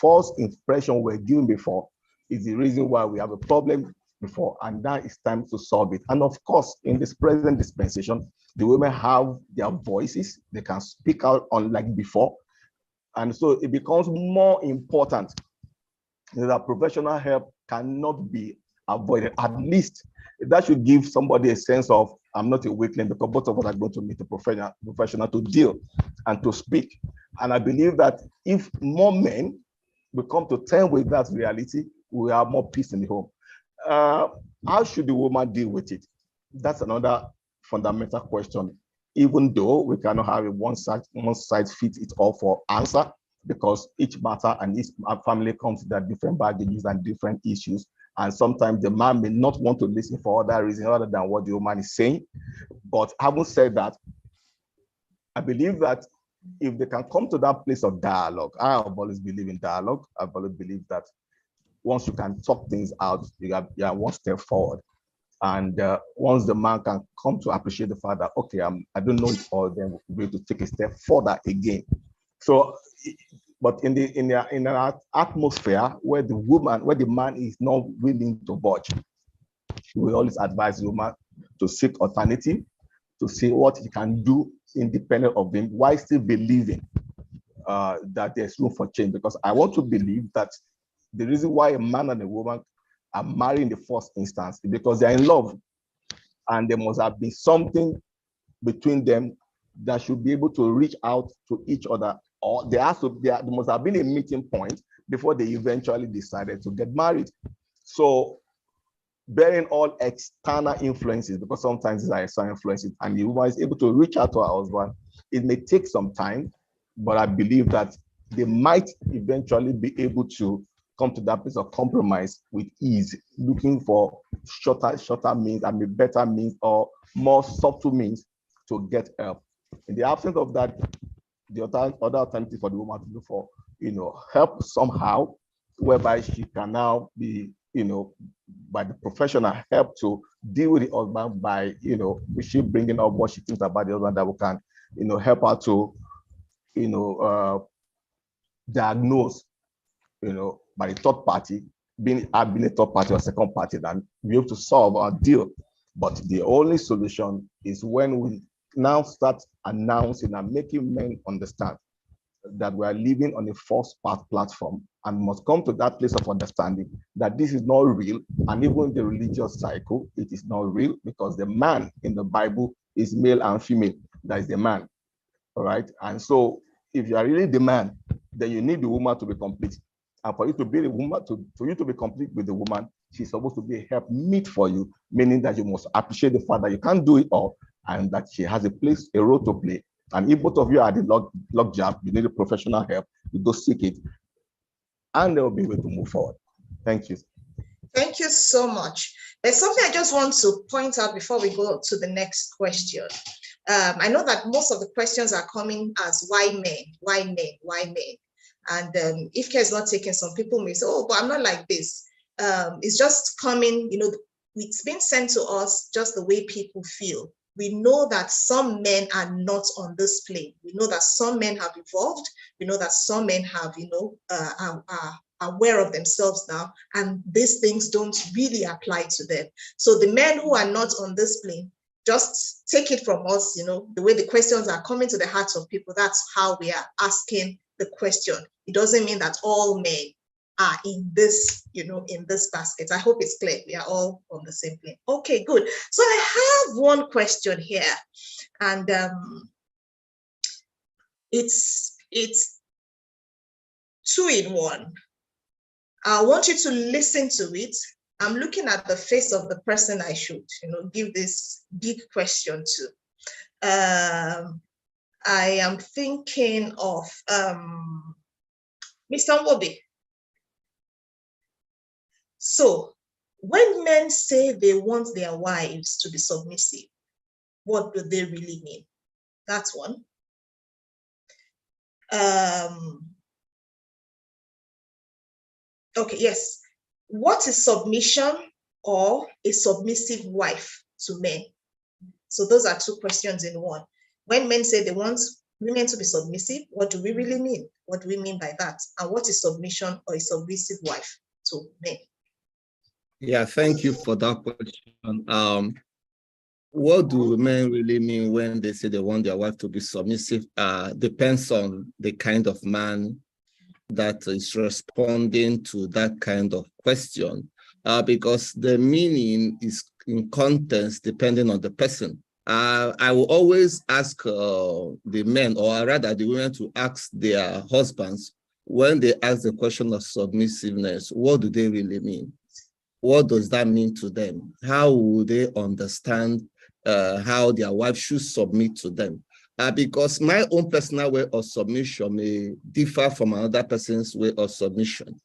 false impression we're given before is the reason why we have a problem before, and now it's time to solve it. And of course, in this present dispensation, the women have their voices, they can speak out unlike before. And so it becomes more important that professional help cannot be avoided. At least that should give somebody a sense of, I'm not a weakling, because both of us are going to meet a professional to deal and to speak. And I believe that if more men will come to terms with that reality, we have more peace in the home. How should the woman deal with it? That's another fundamental question. Even though we cannot have a one size fits it all for answer, because each matter and each family comes with different baggages and different issues. And sometimes the man may not want to listen for other reasons other than what the woman is saying. But having said that, I believe that if they can come to that place of dialogue, I have always believed in dialogue. I've always believed that once you can talk things out, you are one step forward. And once the man can come to appreciate the fact that, okay, I don't know it all, then we'll be able to take a step further again. So, but in an atmosphere where the man is not willing to budge, we always advise the woman to seek alternative, to see what he can do independent of him, while still believing that there's room for change. Because I want to believe that the reason why a man and a woman are married in the first instance is because they're in love, and there must have been something between them that should be able to reach out to each other, or there must have been a meeting point before they eventually decided to get married. So bearing all external influences, because sometimes these are external influences, and the woman is able to reach out to her husband, it may take some time, but I believe that they might eventually be able to come to that place of compromise with ease, looking for shorter means, better means, or more subtle means to get help. In the absence of that, the other alternative for the woman to look for, help somehow, whereby she can now be, by the professional help to deal with the husband by, she bringing up what she thinks about the husband that we can, help her to, diagnose, by the third party, being a third party or second party, then be able to solve or deal But the only solution is when we now start announcing and making men understand that we are living on a false path platform and must come to that place of understanding that this is not real. And even the religious cycle, it is not real, because the man in the Bible is male and female. That is the man. All right. And so if you are really the man, then you need the woman to be complete. And for you to be the woman, for you to be complete with the woman, she's supposed to be a helpmeet for you, meaning that you must appreciate the fact that you can't do it all and that she has a role to play. And if both of you are the log job, you need a professional help, you go seek it, and there will be a way to move forward. Thank you. Thank you so much. There's something I just want to point out before we go to the next question. I know that most of the questions are coming as why men, why men, why men? And if care is not taken, some people may say, oh, but I'm not like this. It's just coming, it's been sent to us just the way people feel. We know that some men are not on this plane. We know that some men have evolved. We know that some men have, are aware of themselves now, and these things don't really apply to them. So the men who are not on this plane, just take it from us, the way the questions are coming to the hearts of people, that's how we are asking the question. It doesn't mean that all men are in this, in this basket. I hope it's clear. We are all on the same plane. Okay, good. So I have one question here, and it's 2 in 1. I want you to listen to it. I'm looking at the face of the person I should, give this big question to. I am thinking of Mr. Nwobi. So when men say they want their wives to be submissive, what do they really mean? That's one. Okay, yes. What is submission or a submissive wife to men? So those are 2 questions in one. When men say they want women to be submissive, what do we really mean? What do we mean by that? And what is submission or a submissive wife to men? Yeah, thank you for that question. What do men really mean when they say they want their wife to be submissive? Depends on the kind of man that is responding to that kind of question, because the meaning is in context depending on the person. I will always ask the men, or rather the women, to ask their husbands when they ask the question of submissiveness, what do they really mean? What does that mean to them? How will they understand how their wife should submit to them? Because my own personal way of submission may differ from another person's way of submission.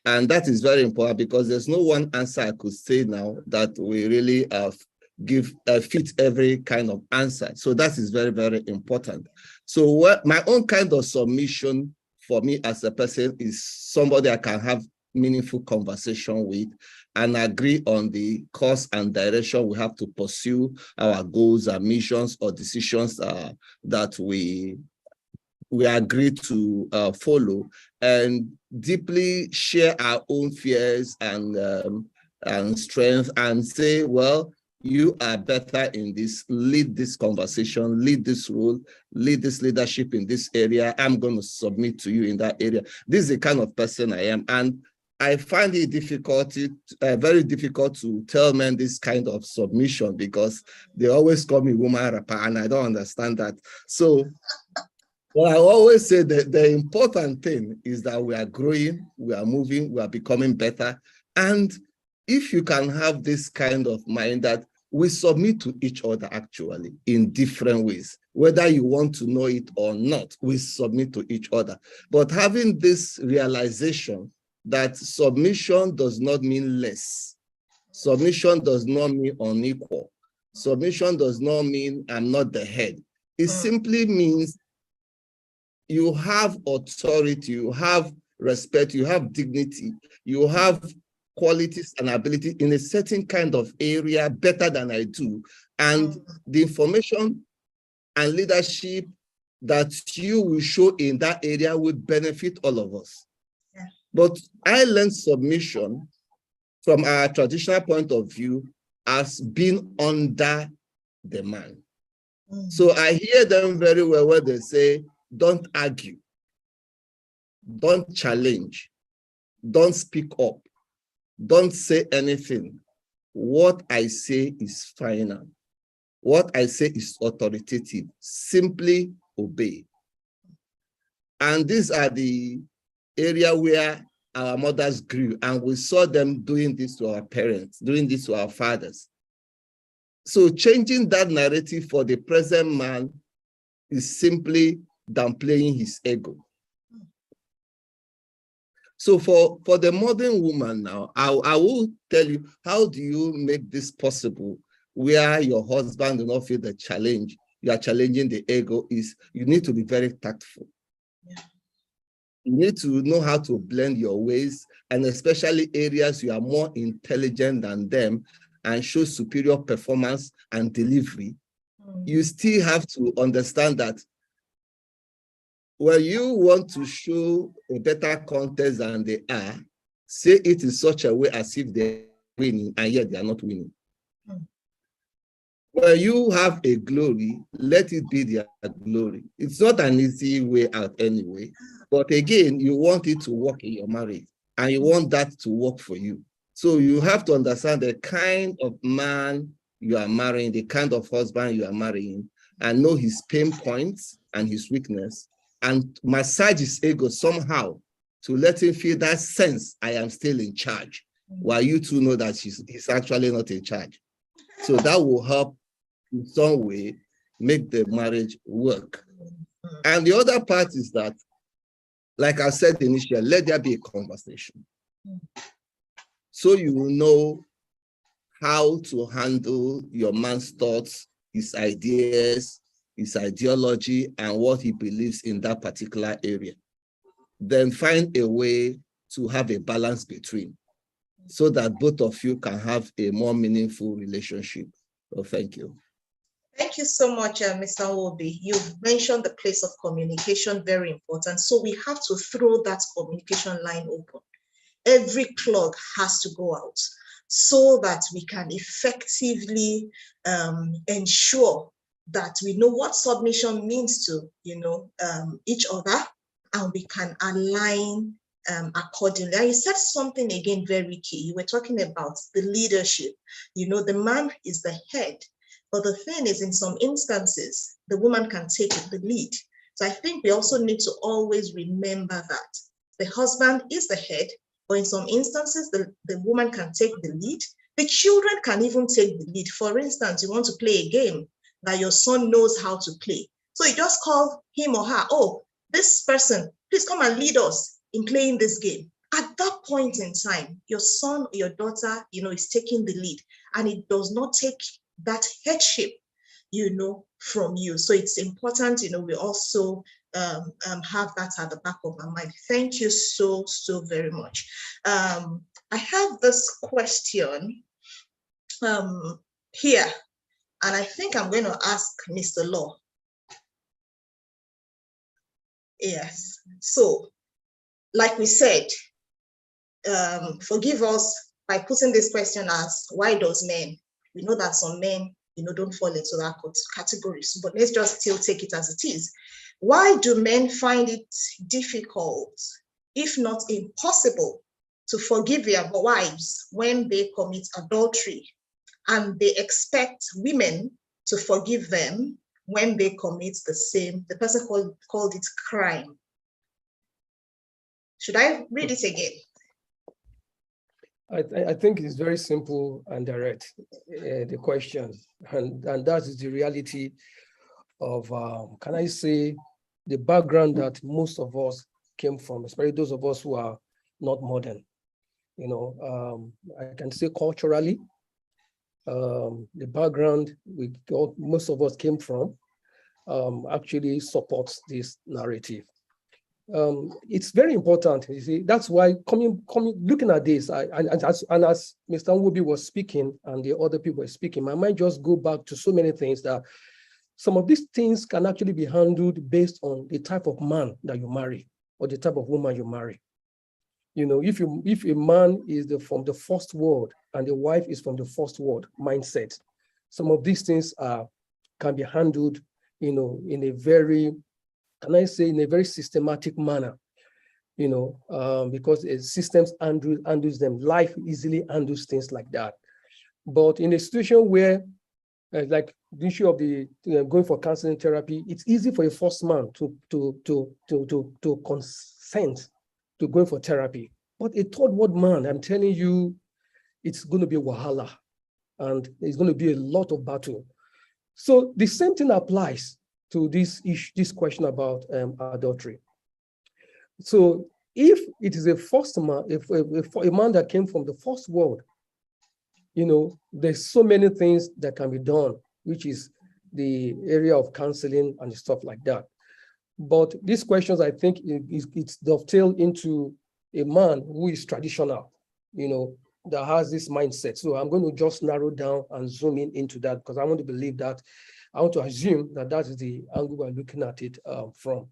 And that is very important, because there's no one answer I could say now that we really fit every kind of answer. So that is very, very important. So my own kind of submission for me as a person is somebody I can have meaningful conversation with and agree on the course and direction we have to pursue our goals and missions or decisions that we agree to follow, and deeply share our own fears and strength, and say, well, you are better in this, lead this conversation, lead this role, lead this leadership in this area. I'm going to submit to you in that area. This is the kind of person I am. And I find it very difficult to tell men this kind of submission, because they always call me woman rapper, and I don't understand that. So well, I always say that the important thing is that we are growing, we are moving, we are becoming better. And if you can have this kind of mind that we submit to each other actually in different ways, whether you want to know it or not, we submit to each other. But having this realization that submission does not mean less. Submission does not mean unequal. Submission does not mean I'm not the head. It simply means you have authority, you have respect, you have dignity, you have qualities and ability in a certain kind of area better than I do. And the information and leadership that you will show in that area will benefit all of us. Yeah. But I learned submission from our traditional point of view as being under the man. So I hear them very well when they say, don't argue, don't challenge, don't speak up, don't say anything. What I say is final. What I say is authoritative. Simply obey. And these are the area where our mothers grew, and we saw them doing this to our parents, doing this to our fathers. So changing that narrative for the present man is simply downplaying his ego. So for the modern woman now, I will tell you, how do you make this possible where your husband will not feel the challenge? You are challenging the ego. Is you need to be very tactful. Yeah. You need to know how to blend your ways, and especially areas you are more intelligent than them and show superior performance and delivery. You still have to understand that when you want to show a better contest than they are, say it in such a way as if they're winning, and yet they are not winning. When you have a glory, let it be their glory. It's not an easy way out anyway, but again, you want it to work in your marriage, and you want that to work for you. So you have to understand the kind of man you are marrying, the kind of husband you are marrying, and know his pain points and his weakness, and massage his ego somehow to let him feel that sense, I am still in charge, while you two know that he's actually not in charge. So that will help in some way make the marriage work. And the other part is that, like I said initially, let there be a conversation. So you will know how to handle your man's thoughts, his ideas, his ideology, and what he believes in that particular area. Then find a way to have a balance between, so that both of you can have a more meaningful relationship. So thank you. Thank you so much, Mr. Nwobi. You've mentioned the place of communication, very important. So we have to throw that communication line open. Every plug has to go out so that we can effectively ensure that we know what submission means to, each other, and we can align accordingly. And you said something again very key. You were talking about the leadership. The man is the head, but the thing is, in some instances, the woman can take the lead. So I think we also need to always remember that the husband is the head, but in some instances, the woman can take the lead. The children can even take the lead. For instance, you want to play a game that your son knows how to play. So you just call him or her, oh, this person, please come and lead us in playing this game. At that point in time, your son or your daughter, is taking the lead, and it does not take that headship, from you. So it's important, we also have that at the back of our mind. Thank you so very much. I have this question here, and I think I'm going to ask Mr. Law. Yes. So, like we said, forgive us by putting this question as, why does men? We know that some men, don't fall into that categories, but let's just still take it as it is. Why do men find it difficult, if not impossible, to forgive their wives when they commit adultery, and they expect women to forgive them when they commit the person called it crime? Should I read it again? I think it's very simple and direct, the question. And that is the reality of, can I say, the background that most of us came from, especially those of us who are not modern. I can say culturally, the background most of us came from actually supports this narrative. It's very important. You see, that's why looking at this, and as Mr. Nwobi was speaking and the other people were speaking, my mind just go back to so many things that some of these things can actually be handled based on the type of man that you marry or the type of woman you marry. If a man is from the first world and the wife is from the first world mindset. Some of these things can be handled, in a very, can I say, in a very systematic manner, because systems handles them. Life easily handles things like that. But in a situation where, like the issue of the going for counseling therapy, it's easy for a first man to consent to going for therapy. But a third world man, I'm telling you, it's going to be wahala, and it's going to be a lot of battle. So the same thing applies to this issue, this question about adultery. So if it is a first man, if a man that came from the first world, there's so many things that can be done, which is the area of counseling and stuff like that. But these questions, I think, it's dovetailed into a man who is traditional, that has this mindset. So I'm going to just narrow down and zoom into that, because I want to believe that, I want to assume that that is the angle we're looking at it from.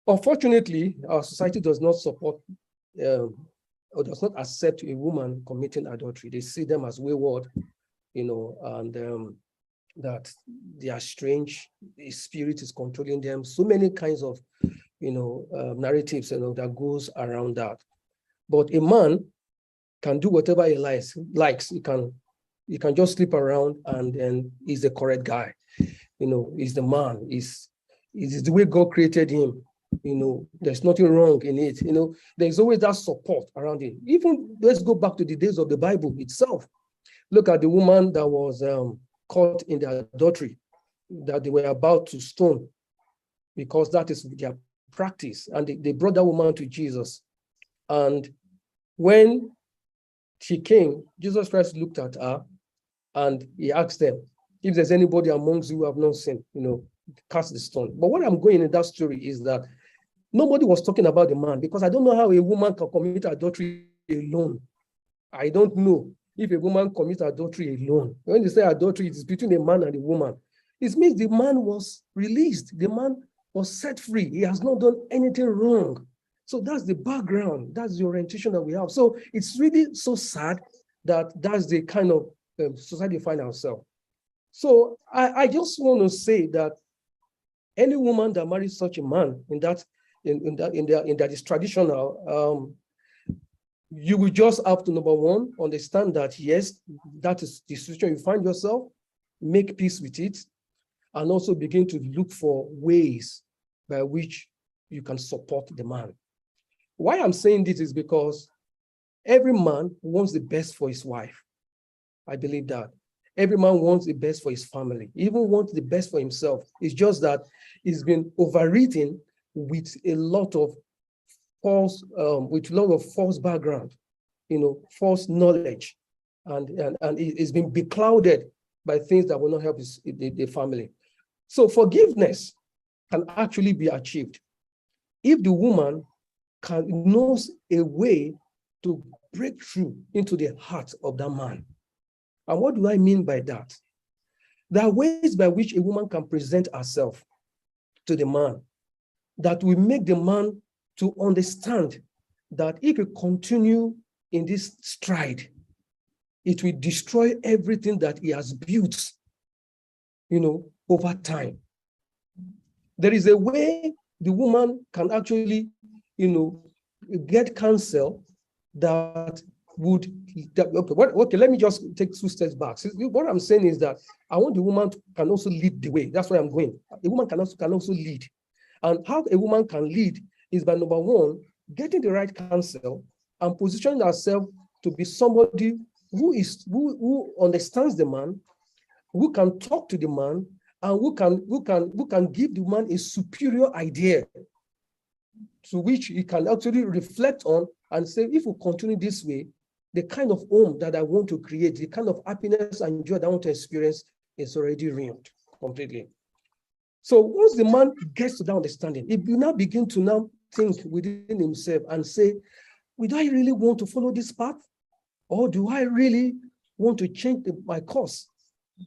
Unfortunately, our society does not support or does not accept a woman committing adultery. They see them as wayward, and that they are strange, the spirit is controlling them. So many kinds of, narratives, that goes around that. But a man can do whatever he likes. He can just sleep around, and then he's the correct guy. He's the man. He's the way God created him. There's nothing wrong in it. There's always that support around it. Even let's go back to the days of the Bible itself. Look at the woman that was caught in the adultery, that they were about to stone, because that is their practice. And they brought that woman to Jesus. And when she came, Jesus Christ looked at her and he asked them, if there's anybody amongst you who have not sinned, cast the stone. But what I'm going in that story is that nobody was talking about the man, because I don't know how a woman can commit adultery alone. I don't know if a woman commits adultery alone. When they say adultery, it is between a man and a woman. It means the man was released. The man was set free. He has not done anything wrong. So that's the background. That's the orientation that we have. So it's really so sad that that's the kind of society we find ourselves. So I just want to say that any woman that marries such a man that is traditional, you will just have to, number one, understand that yes, that is the situation you find yourself, make peace with it, and also begin to look for ways by which you can support the man. Why I'm saying this is because every man wants the best for his wife. I believe that. Every man wants the best for his family, he even wants the best for himself. It's just that it's been overwritten with a lot of false, background, false knowledge, and it's been beclouded by things that will not help the family. So forgiveness can actually be achieved if the woman knows a way to break through into the heart of that man. And what do I mean by that? There are ways by which a woman can present herself to the man that will make the man to understand that if you continue in this stride, it will destroy everything that he has built, over time. There is a way the woman can actually, get counsel that would, okay, let me just take 2 steps back. So what I'm saying is that I want the woman can also lead the way. That's where I'm going. A woman can also lead. And how a woman can lead is by, number one, getting the right counsel and positioning herself to be somebody who understands the man, who can talk to the man, and who can give the man a superior idea to which he can actually reflect on and say, if we continue this way, the kind of home that I want to create, the kind of happiness and joy that I want to experience is already ruined completely. So once the man gets to that understanding, he will now begin to now think within himself and say, do I really want to follow this path? Or do I really want to change my course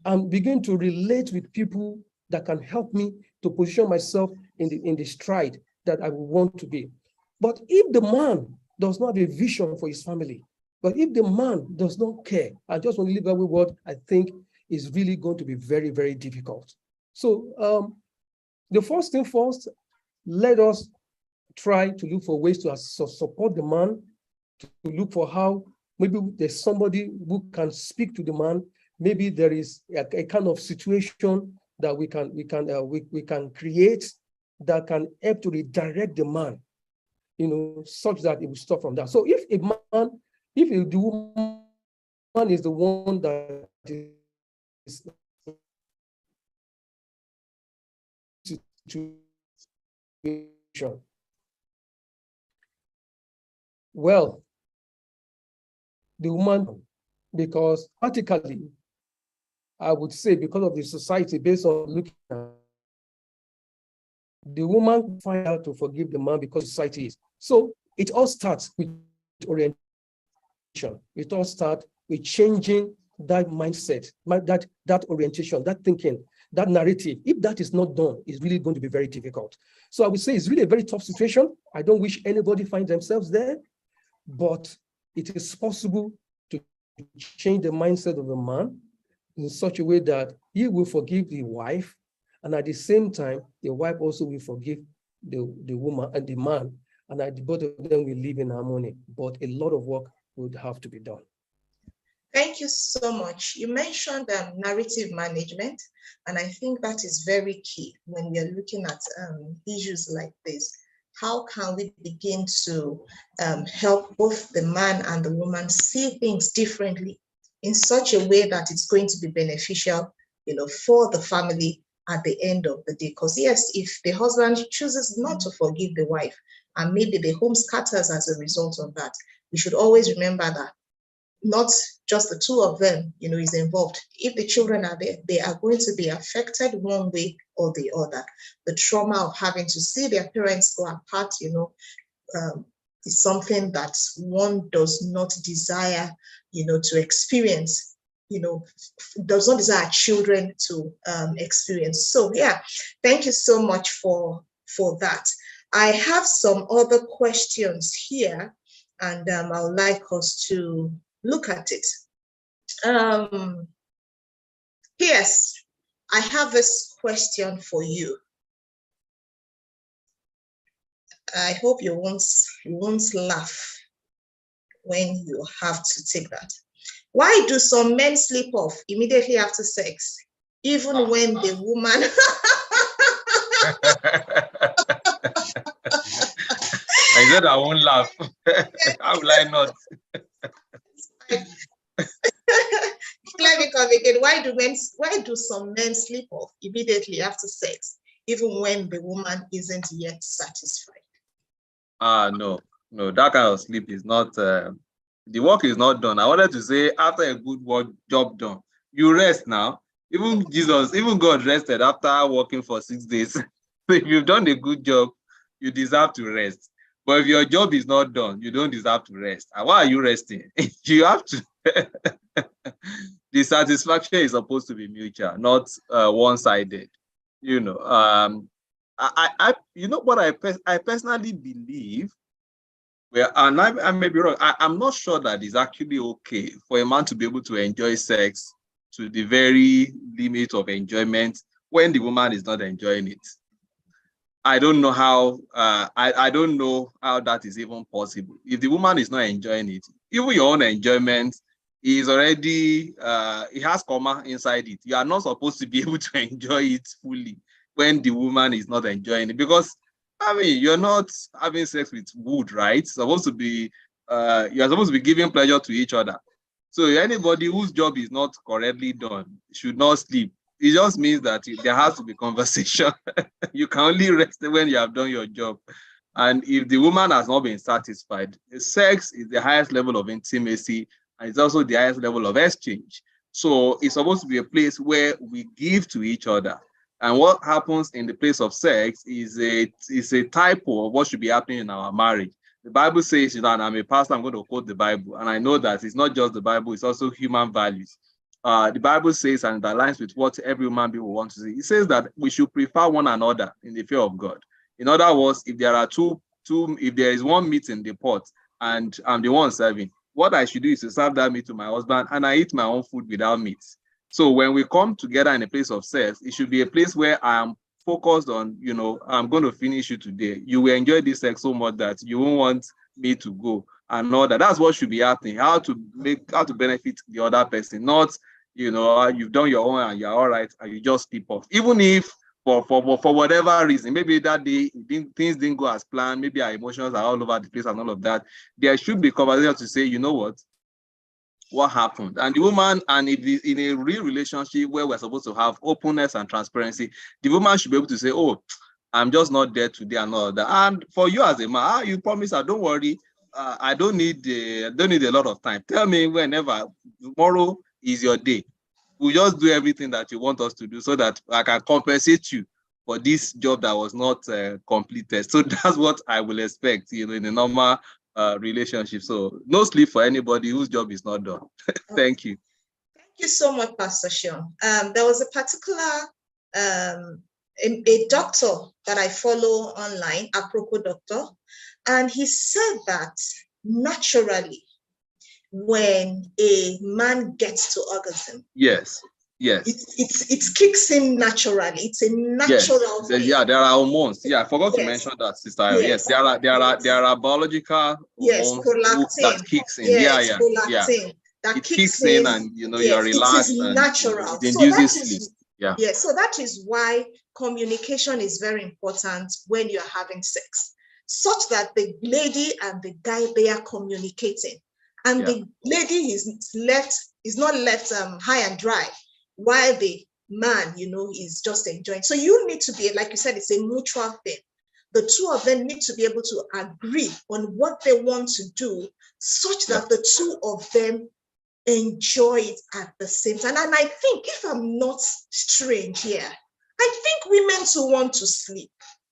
and begin to relate with people that can help me to position myself in the stride that I want to be? But if the man does not have a vision for his family, But if the man does not care, I just want to leave that with what I think is really going to be very, very difficult. So the first thing first, let us try to look for ways to support the man, to look for how maybe there's somebody who can speak to the man. Maybe there is a kind of situation that we can create that can help to redirect the man, such that it will stop from that. So if the woman is the one that is situation, well, the woman, because practically, I would say because of the society, based on looking at the woman find out to forgive the man because society is. So it all starts with orientation. It all starts with changing that mindset, that orientation, that thinking, that narrative. If that is not done, it's really going to be very difficult. So I would say it's really a very tough situation. I don't wish anybody finds themselves there, but it is possible to change the mindset of the man in such a way that he will forgive the wife, and at the same time, the wife also will forgive the woman and the man, and both of them will live in harmony. But a lot of work would have to be done. Thank you so much. You mentioned narrative management, and I think that is very key when we are looking at issues like this. How can we begin to help both the man and the woman see things differently in such a way that it's going to be beneficial, for the family at the end of the day? Because yes, if the husband chooses not to forgive the wife, and maybe the home scatters as a result of that, we should always remember that not just the two of them, is involved. If the children are there, they are going to be affected one way or the other. The trauma of having to see their parents go apart, is something that one does not desire, to experience, does not desire children to experience. So yeah, thank you so much for that. I have some other questions here, and I would like us to look at it. Yes, I have this question for you. I hope you won't laugh when you have to take that. Why do some men sleep off immediately after sex, even when the woman... I said I won't laugh. How will I not? Let me come again. Why do some men sleep off immediately after sex, even when the woman isn't yet satisfied? No, that kind of sleep is not, the work is not done. I wanted to say after a good job done, you rest now. Even God rested after working for 6 days. So if you've done a good job, you deserve to rest. But if your job is not done, you don't deserve to rest. And why are you resting? You have to. The satisfaction is supposed to be mutual, not one-sided. I personally believe, and I may be wrong, I'm not sure that it's actually okay for a man to be able to enjoy sex to the very limit of enjoyment when the woman is not enjoying it. I don't know how. I don't know how that is even possible. If the woman is not enjoying it, even your own enjoyment is already. It has comma inside it. You are not supposed to be able to enjoy it fully when the woman is not enjoying it, because you're not having sex with wood, right? It's supposed to be. You're supposed to be giving pleasure to each other. So anybody whose job is not correctly done should not sleep. It just means that there has to be conversation. You can only rest when you have done your job. And if the woman has not been satisfied, sex is the highest level of intimacy, and it's also the highest level of exchange. So it's supposed to be a place where we give to each other. And what happens in the place of sex is a typo of what should be happening in our marriage. The Bible says, and I'm a pastor, I'm going to quote the Bible, and I know that it's not just the Bible, it's also human values. The Bible says, and it aligns with what every human being will want to see. It says that we should prefer one another in the fear of God. In other words, if there are if there is one meat in the pot and I'm the one serving, what I should do is to serve that meat to my husband, and I eat my own food without meat. So when we come together in a place of sex, it should be a place where I am focused on, you know, I'm going to finish you today. You will enjoy this sex so much that you won't want me to go and all that. That's what should be happening. How to benefit the other person, not, you know, you've done your own and you're all right and you just slip off. Even if for whatever reason, maybe that day things didn't go as planned, maybe our emotions are all over the place and all of that, there should be conversation to say, you know what happened? And the woman, and if in a real relationship where we're supposed to have openness and transparency, the woman should be able to say, oh, I'm just not there today and all of that. And for you as a man, you promise her, don't worry, I don't need a lot of time. Tell me whenever. Tomorrow is your day. We'll just do everything that you want us to do so that I can compensate you for this job that was not completed. So that's what I will expect, you know, in a normal relationship. So no sleep for anybody whose job is not done. Thank you. Thank you so much, Pastor Sean. There was a particular a doctor that I follow online, apropos doctor, and he said that naturally, when a man gets to orgasm, yes, it kicks in naturally. It's a natural thing. Yeah, there are hormones. Yeah, I forgot to mention that, Sister. Yes, there are biological hormones that kicks in. Prolactin. It kicks in, and you know, you're relaxed. It is natural. It induces sleep. Yeah. Yeah. So that is why communication is very important when you're having sex, such that the lady and the guy, they are communicating, and the lady is not left high and dry, while the man, you know, is just enjoying. So you need to be, like you said, it's a mutual thing. The two of them need to be able to agree on what they want to do, such that the two of them enjoy it at the same time. And I think, if I'm not strange here, I think women too want to sleep.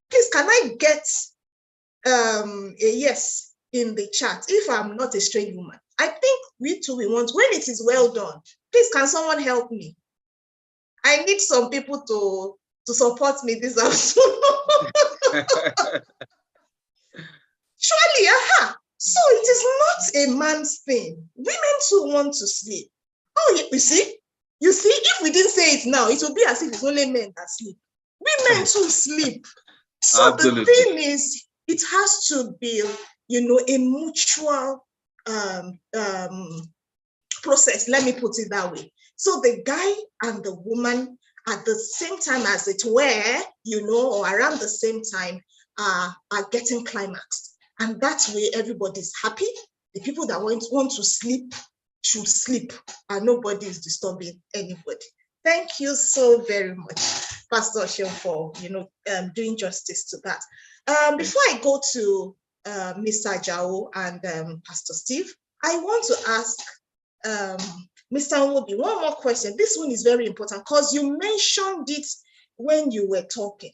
Please, can I get a yes in the chat if I'm not a strange woman? I think we want, when it is well done, please, can someone help me? I need some people to support me this afternoon. Surely, so it is not a man's thing. Women too want to sleep. Oh, you see, if we didn't say it now, it would be as if it's only men that sleep. Women too sleep. So absolutely. The thing is, it has to be, you know, a mutual process. Let me put it that way. So the guy and the woman at the same time, as it were, you know, or around the same time, are getting climaxed. And that way, everybody's happy. The people that want to sleep should sleep, and nobody is disturbing anybody. Thank you so very much, Pastor Sean, for, you know, doing justice to that. Before I go to Mr. Ajao and Pastor Steve, I want to ask Mr. Nwobi one more question. This one is very important because you mentioned it when you were talking.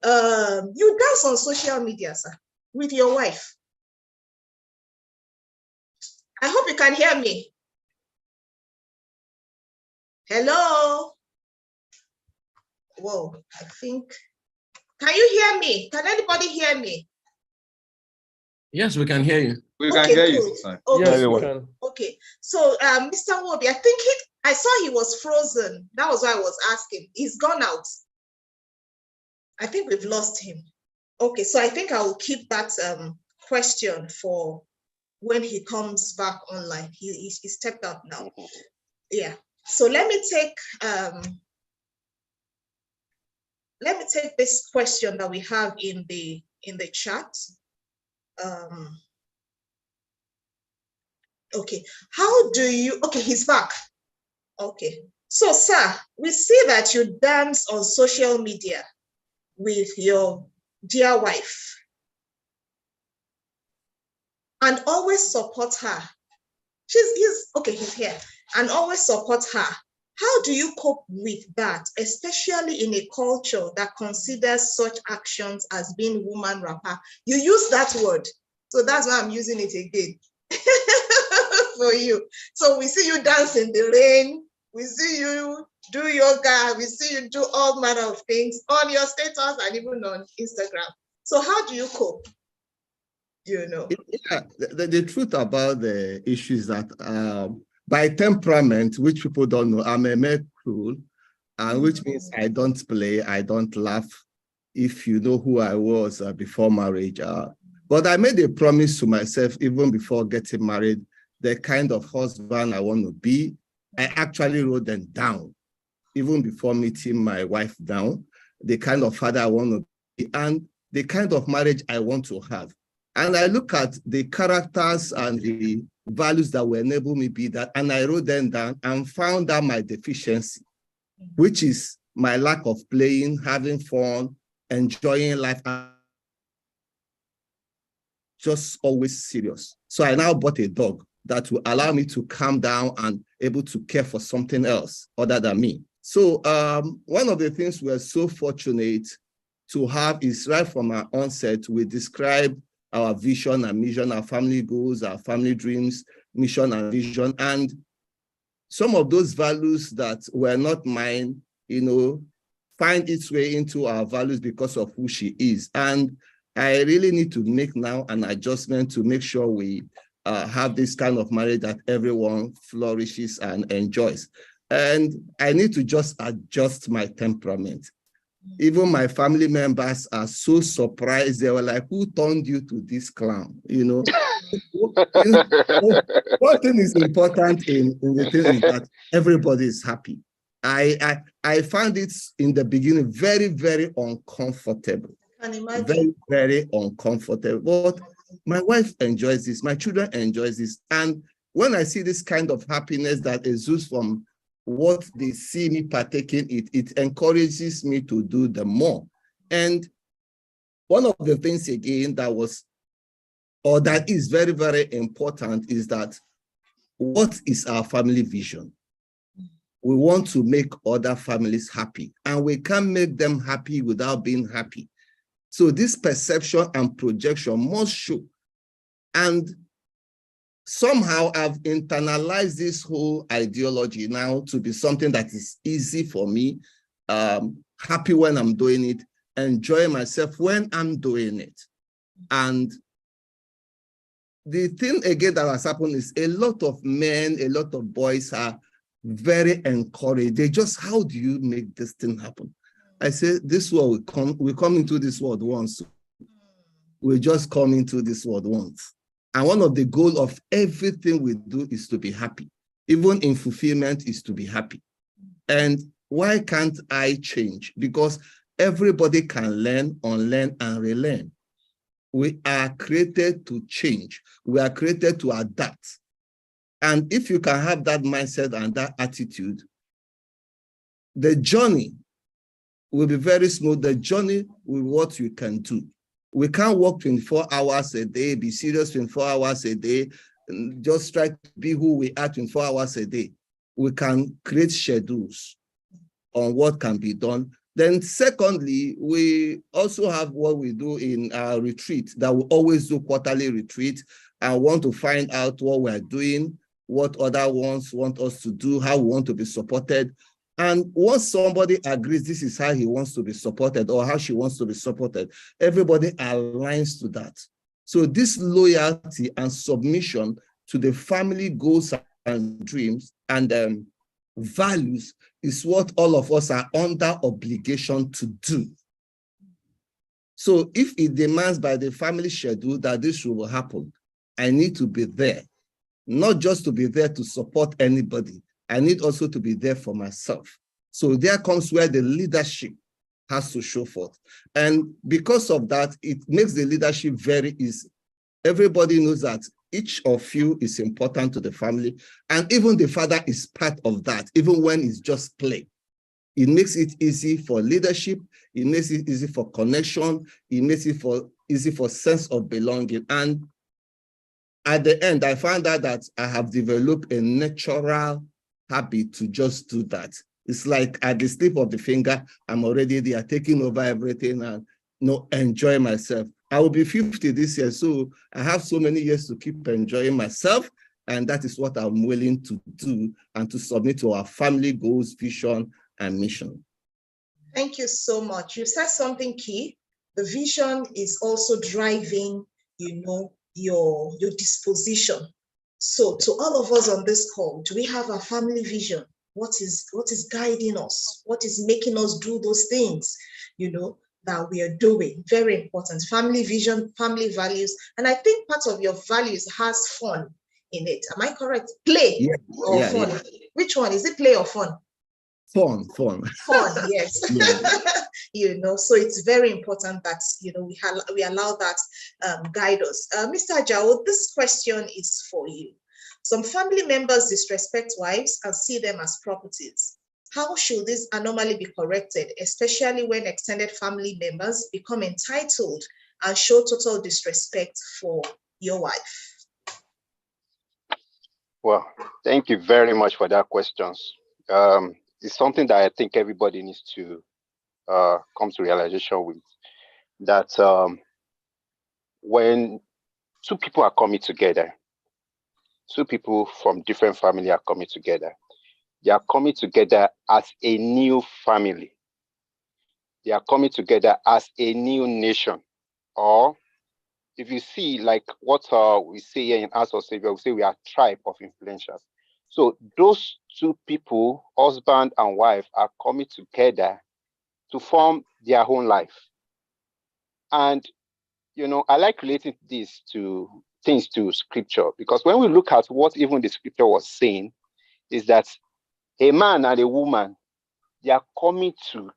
You dance on social media, sir, with your wife. I hope you can hear me. Hello. Whoa, I think. Can you hear me? Can anybody hear me? Yes, we can hear you. We can hear you. Okay. Yes, we can. Okay. So, Mr. Nwobi, I think I saw he was frozen. That was why I was asking. He's gone out. I think we've lost him. Okay, so I think I will keep that question for when he comes back online. He stepped out now. Yeah. So let me take this question that we have in the chat. Okay, how do you, okay, he's back. Okay, so sir, we see that you dance on social media with your dear wife and always support her. He's here, and always support her. How do you cope with that, especially in a culture that considers such actions as being woman rapper? You use that word, so that's why I'm using it again for you. So we see you dance in the rain, we see you do yoga, we see you do all manner of things on your status and even on Instagram. So how do you cope? you know. Yeah, the truth about the issue is that by temperament, which people don't know, I'm a male cruel, which means I don't play, I don't laugh, if you know who I was before marriage. But I made a promise to myself, even before getting married, the kind of husband I want to be. I actually wrote them down, even before meeting my wife down, the kind of father I want to be, and the kind of marriage I want to have. And I look at the characters and the values that will enable me be that, and I wrote them down and found out my deficiency, which is my lack of playing, having fun, enjoying life, just always serious. So I now bought a dog that will allow me to calm down and able to care for something else other than me. So one of the things we're so fortunate to have is right from our onset, we describe our vision and mission, our family goals, our family dreams, mission and vision. And some of those values that were not mine, find its way into our values because of who she is. And I really need to make now an adjustment to make sure we have this kind of marriage that everyone flourishes and enjoys. And I need to just adjust my temperament. Even my family members are so surprised. They were like, who turned you to this clown? One thing is important in the thing is that everybody is happy. I found it in the beginning very, very uncomfortable. Very, very uncomfortable. But my wife enjoys this. My children enjoys this. And when I see this kind of happiness that exudes from what they see me partaking in, it encourages me to do the more. And one of the things again that is very, very important is that what is our family vision? We want to make other families happy, and we can't make them happy without being happy. So this perception and projection must show. And somehow I've internalized this whole ideology now to be something that is easy for me, happy when I'm doing it, enjoy myself when I'm doing it. And the thing again that has happened is a lot of men, a lot of boys are very encouraged. They just, how do you make this thing happen? I say, this world, we come into this world once. We just come into this world once. And one of the goals of everything we do is to be happy. Even in fulfillment is to be happy. And why can't I change? Because everybody can learn, unlearn, and relearn. We are created to change. We are created to adapt. And if you can have that mindset and that attitude, the journey will be very smooth. The journey will be what you can do. We can't work 24 hours a day, be serious 24 hours a day, and just try to be who we are 24 hours a day. We can create schedules on what can be done. Then secondly, we also have what we do in our retreat that we always do quarterly retreat. I want to find out what we're doing, what other ones want us to do, how we want to be supported. And once somebody agrees this is how he wants to be supported or how she wants to be supported, everybody aligns to that. So this loyalty and submission to the family goals and dreams and values is what all of us are under obligation to do. So if it demands by the family schedule that this will happen, I need to be there, not just to be there to support anybody. I need also to be there for myself. So there comes where the leadership has to show forth. And because of that, it makes the leadership very easy. Everybody knows that each of you is important to the family. And even the father is part of that, even when it's just play. It makes it easy for leadership. It makes it easy for connection. It makes it easy for sense of belonging. And at the end, I found out that I have developed a natural habit to just do that. It's like at the slip of the finger, I'm already there, taking over everything and enjoy myself. I will be 50 this year, so I have so many years to keep enjoying myself, and that is what I'm willing to do and to submit to our family goals, vision, and mission. Thank you so much. You said something key. The vision is also driving your disposition. So to all of us on this call, do we have a family vision? What is guiding us? What is making us do those things, that we are doing? Very important. Family vision, family values. And I think part of your values has fun in it. Am I correct? Play or fun? Yeah. Which one? Is it play or fun? Fun. Fun, yes. So it's very important that, we allow that guide us. Mr. Ajao, this question is for you. Some family members disrespect wives and see them as properties. How should this anomaly be corrected, especially when extended family members become entitled and show total disrespect for your wife? Well, thank you very much for that question. It's something that I think everybody needs to come to realization with, that when two people are coming together, two people from different family are coming together, they are coming together as a new family. They are coming together as a new nation. Or if you see, like what we say here in House of Saviours, we say we are a tribe of influencers. So those two people, husband and wife, are coming together to form their own life. And, I like relating this to things to scripture, because when we look at what even the scripture was saying, is that a man and a woman, they are coming to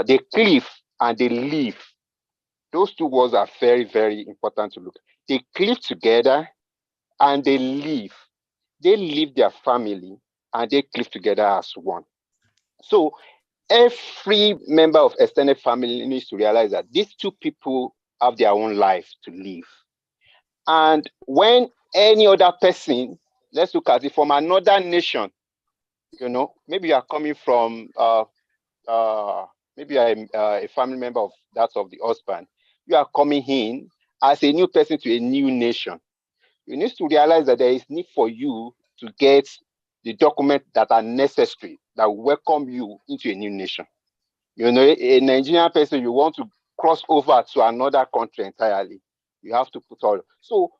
they cleave and they live. Those two words are very, very important to look. They cleave together and they live. They leave their family and they cleave together as one. So every member of extended family needs to realize that these two people have their own life to live. And when any other person, let's look at it from another nation, maybe you are coming from, maybe you are a family member of that of the husband, you are coming in as a new person to a new nation. You need to realize that there is need for you to get the documents that are necessary that welcome you into a new nation. A Nigerian person, you want to cross over to another country entirely, you have to put all. So,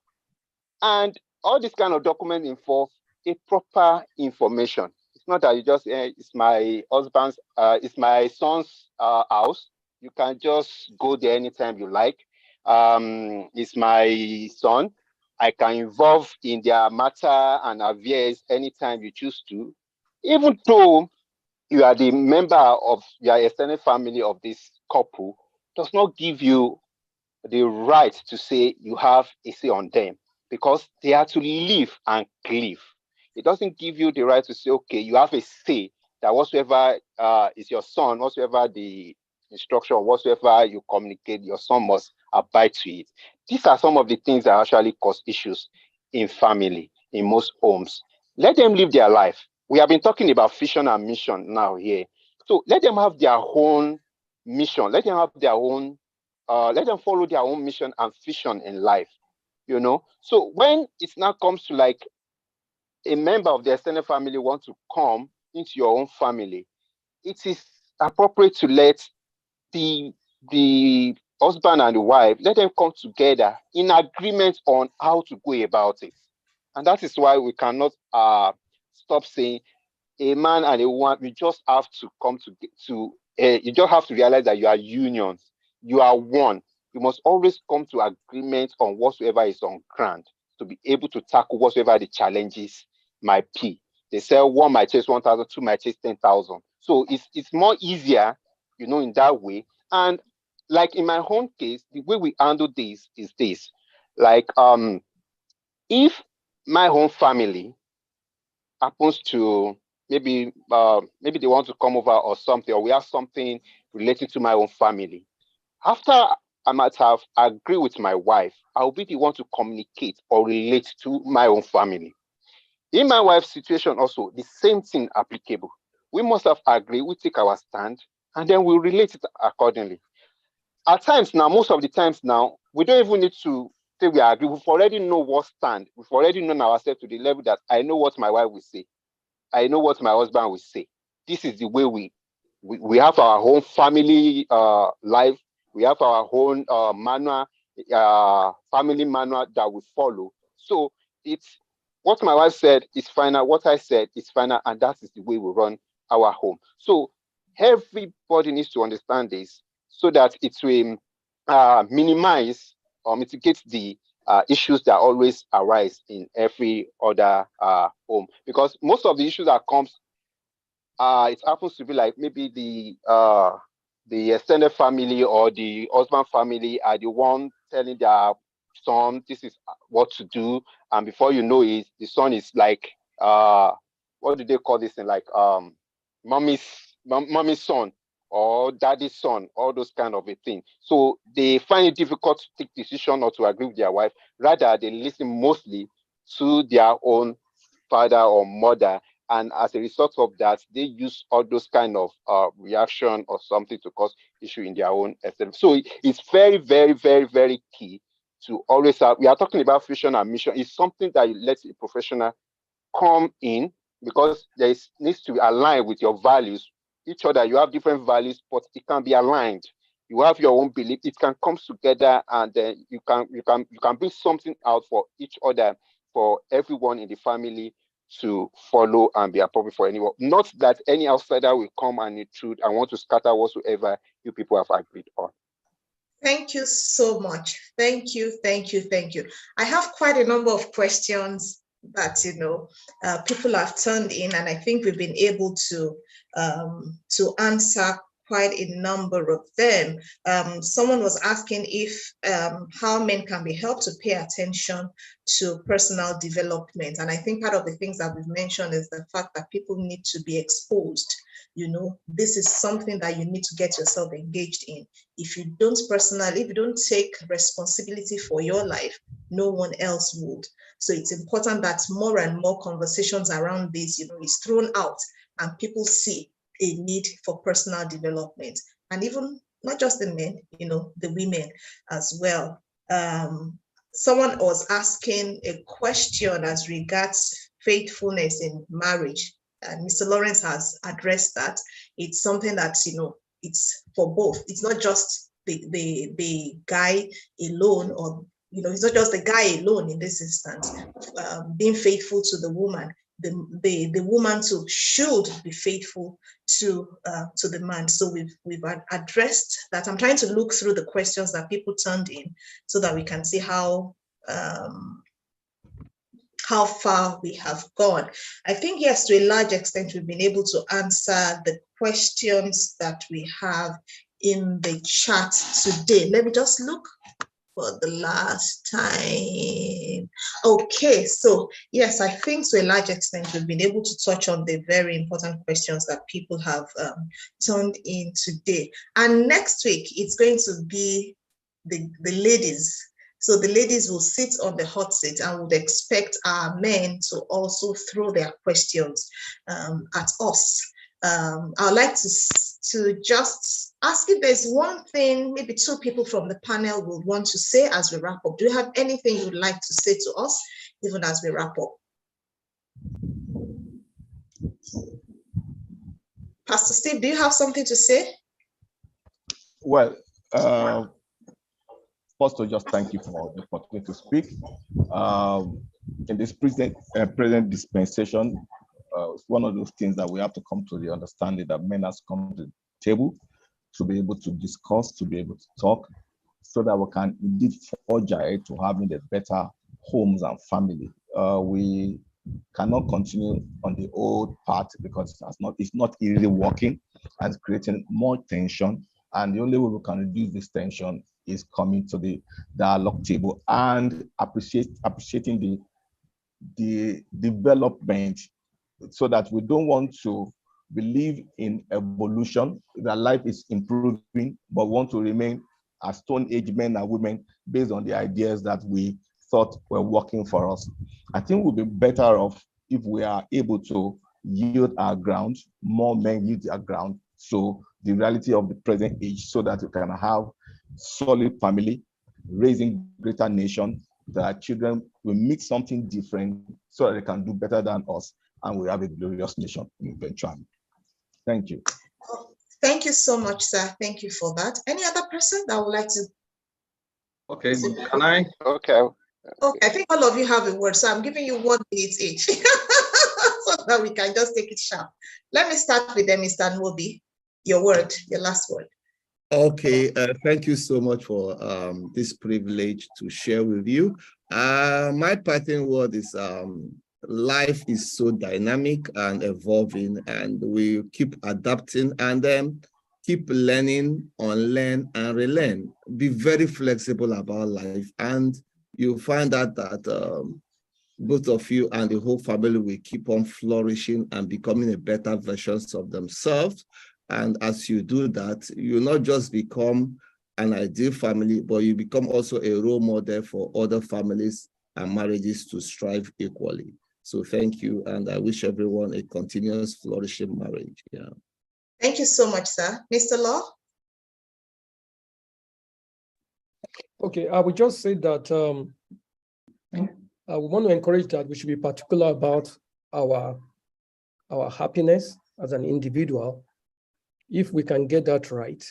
and all this kind of document involve a proper information. It's not that you just, it's my husband's, it's my son's house. You can just go there anytime you like. It's my son. I can involve in their matter and affairs anytime you choose to, even though you are the member of your extended family of this couple, does not give you the right to say you have a say on them, because they are to live and cleave. It doesn't give you the right to say, okay, you have a say that whatsoever is your son, whatsoever the instruction, whatsoever you communicate, your son must abide to it. These are some of the things that actually cause issues in family, in most homes. Let them live their life. We have been talking about vision and mission now here. So let them have their own mission. Let them have their own, let them follow their own mission and vision in life, So when it now comes to like a member of the extended family want to come into your own family, it is appropriate to let the husband and the wife, let them come together in agreement on how to go about it. And that is why we cannot stop saying a man and a woman, we just have to come to you just have to realize that you are unions, you are one. You must always come to agreement on whatsoever is on ground to be able to tackle whatsoever the challenges might be. They say one might chase 1,000, two might chase 10,000. So it's more easier, in that way. And like in my own case, the way we handle this is this. Like, if my own family happens to maybe they want to come over or something, or we have something related to my own family, after I might have agreed with my wife, I'll be the one to communicate or relate to my own family. In my wife's situation also, the same thing applicable. We must have agreed, we take our stand, and then we relate it accordingly. At times now, most of the times now, we don't even need to say we agree. We've already know what stand. We've already known ourselves to the level that I know what my wife will say. I know what my husband will say. This is the way we have our own family life. We have our own manual. family manual that we follow. So it's what my wife said is final, what I said is final, and that is the way we run our home. So everybody needs to understand this so that it will minimize or mitigate the issues that always arise in every other home. Because most of the issues that comes, it happens to be like maybe the extended family or the husband family are the one telling their son this is what to do, and before you know it, the son is like what do they call this thing, like mommy's son or daddy's son, all those kind of a thing. So they find it difficult to take decision or to agree with their wife. Rather, they listen mostly to their own father or mother, and as a result of that, they use all those kind of reaction or something to cause issue in their own estate. So it's very, very, very, very key to always have. We are talking about vision and mission. It's something that you let a professional come in, because there needs to align with your values. Each other, you have different values, but it can be aligned. You have your own belief. It can come together, and then you can bring something out for each other, for everyone in the family to follow and be appropriate for anyone. Not that any outsider will come and intrude and want to scatter whatsoever you people have agreed on. Thank you so much. Thank you, thank you, thank you. I have quite a number of questions that people have turned in, and I think we've been able to answer quite a number of them. Someone was asking if how men can be helped to pay attention to personal development. And I think part of the things that we've mentioned is the fact that people need to be exposed. This is something that you need to get yourself engaged in. If you don't take responsibility for your life, no one else would. So it's important that more and more conversations around this, is thrown out, and people see a need for personal development. And even not just the men, the women as well. Someone was asking a question as regards faithfulness in marriage, and Mr. Lawrence has addressed that. It's something that, it's for both. It's not just the guy alone, or, it's not just the guy alone in this instance, being faithful to the woman. The woman too should be faithful to the man. So we've addressed that. I'm trying to look through the questions that people turned in so that we can see how far we have gone. I think, yes, to a large extent, we've been able to answer the questions that we have in the chat today. Let me just look for the last time. Okay, so yes, I think to a large extent, we've been able to touch on the very important questions that people have turned in today. And next week, it's going to be the ladies. So the ladies will sit on the hot seat and would expect our men to also throw their questions at us. I'd like to just ask if there's one thing, maybe two people from the panel would want to say as we wrap up. Do you have anything you'd like to say to us, even as we wrap up? Pastor Steve, do you have something to say? Well, first, to just thank you for the opportunity to speak. In this present dispensation, it's one of those things that we have to come to the understanding that men has come to the table to be able to discuss, to be able to talk, so that we can indeed forge ahead to having the better homes and family. We cannot continue on the old path because it's not easily working and creating more tension. And the only way we can reduce this tension is coming to the dialogue table and appreciating the development, so that we don't want to believe in evolution, that life is improving, but want to remain as Stone Age men and women based on the ideas that we thought were working for us. I think we'll be better off if we are able to yield our ground, more men yield their ground, so the reality of the present age, so that we can have solid family, raising greater nation, that our children will meet something different so that they can do better than us, and we have a glorious nation eventually. Thank you. Thank you so much, sir. Thank you for that. Any other person that would like to Okay, can I? Okay. Okay, I think all of you have a word, so I'm giving you 1 minute each so that we can just take it sharp. Let me start with them, Mr. Nwobi. Your word, your last word. Okay, thank you so much for this privilege to share with you. My parting word is life is so dynamic and evolving, and we keep adapting and then keep learning, unlearn and relearn. Be very flexible about life, and you'll find out that both of you and the whole family will keep on flourishing and becoming a better versions of themselves. And as you do that, you not just become an ideal family, but you become also a role model for other families and marriages to strive equally. So thank you, and I wish everyone a continuous flourishing marriage. Yeah. Thank you so much, sir. Mr. Law? Okay, I would just say that I want to encourage that we should be particular about our happiness as an individual. If we can get that right,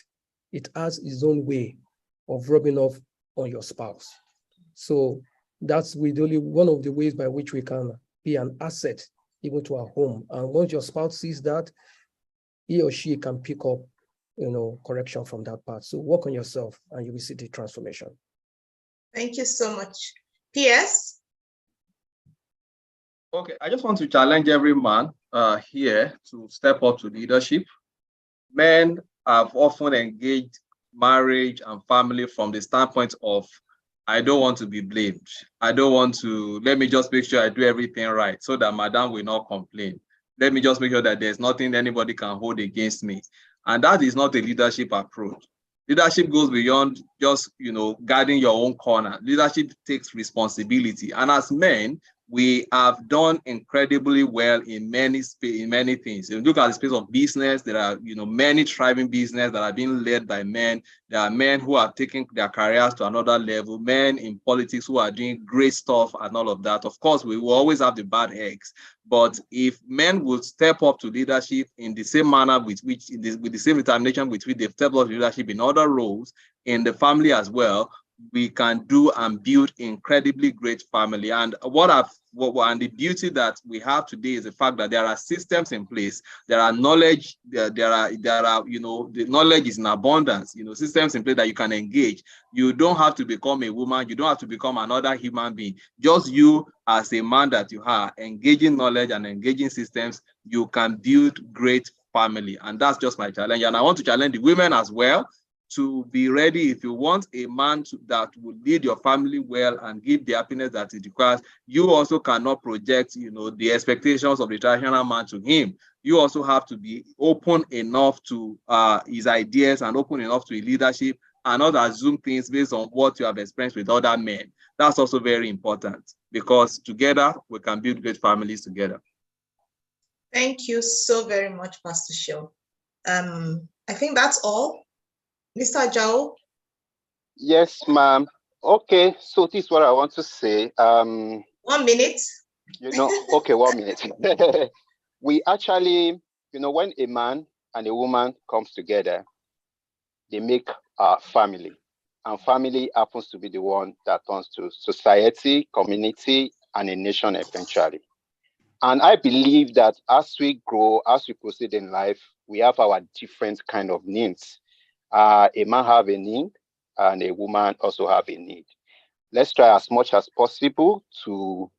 it has its own way of rubbing off on your spouse. So that's really one of the ways by which we can be an asset even to our home. And once your spouse sees that, he or she can pick up, correction from that part. So work on yourself and you will see the transformation. Thank you so much. P.S. Okay, I just want to challenge every man here to step up to leadership. Men have often engaged marriage and family from the standpoint of, I don't want to be blamed. I don't want to, let me just make sure I do everything right so that madam will not complain. Let me just make sure that there's nothing anybody can hold against me. And that is not a leadership approach. Leadership goes beyond just, guarding your own corner. Leadership takes responsibility. And as men, we have done incredibly well in many things. If you look at the space of business, there are many thriving business that are being led by men. There are men who are taking their careers to another level, men in politics who are doing great stuff and all of that. Of course, we will always have the bad eggs, but if men would step up to leadership in the same manner with the same determination with which they've stepped up to leadership in other roles in the family as well, we can do and build incredibly great family. And and the beauty that we have today is the fact that there are systems in place. There are knowledge. The knowledge is in abundance. Systems in place that you can engage. You don't have to become a woman. You don't have to become another human being. Just you as a man that you are, engaging knowledge and engaging systems, you can build great family. And that's just my challenge. And I want to challenge the women as well to be ready. If you want a man that will lead your family well and give the happiness that it requires, you also cannot project, the expectations of the traditional man to him. You also have to be open enough to his ideas and open enough to his leadership and not assume things based on what you have experienced with other men. That's also very important because together we can build great families together. Thank you so very much, Pastor Seun. I think that's all. Mr. Ajao? Yes, ma'am. Okay, so this is what I want to say. 1 minute. Okay, 1 minute. We actually, when a man and a woman comes together, they make a family. And family happens to be the one that turns to society, community, and a nation eventually. And I believe that as we grow, as we proceed in life, we have our different kind of needs. A man have a need and a woman also have a need. Let's try as much as possible to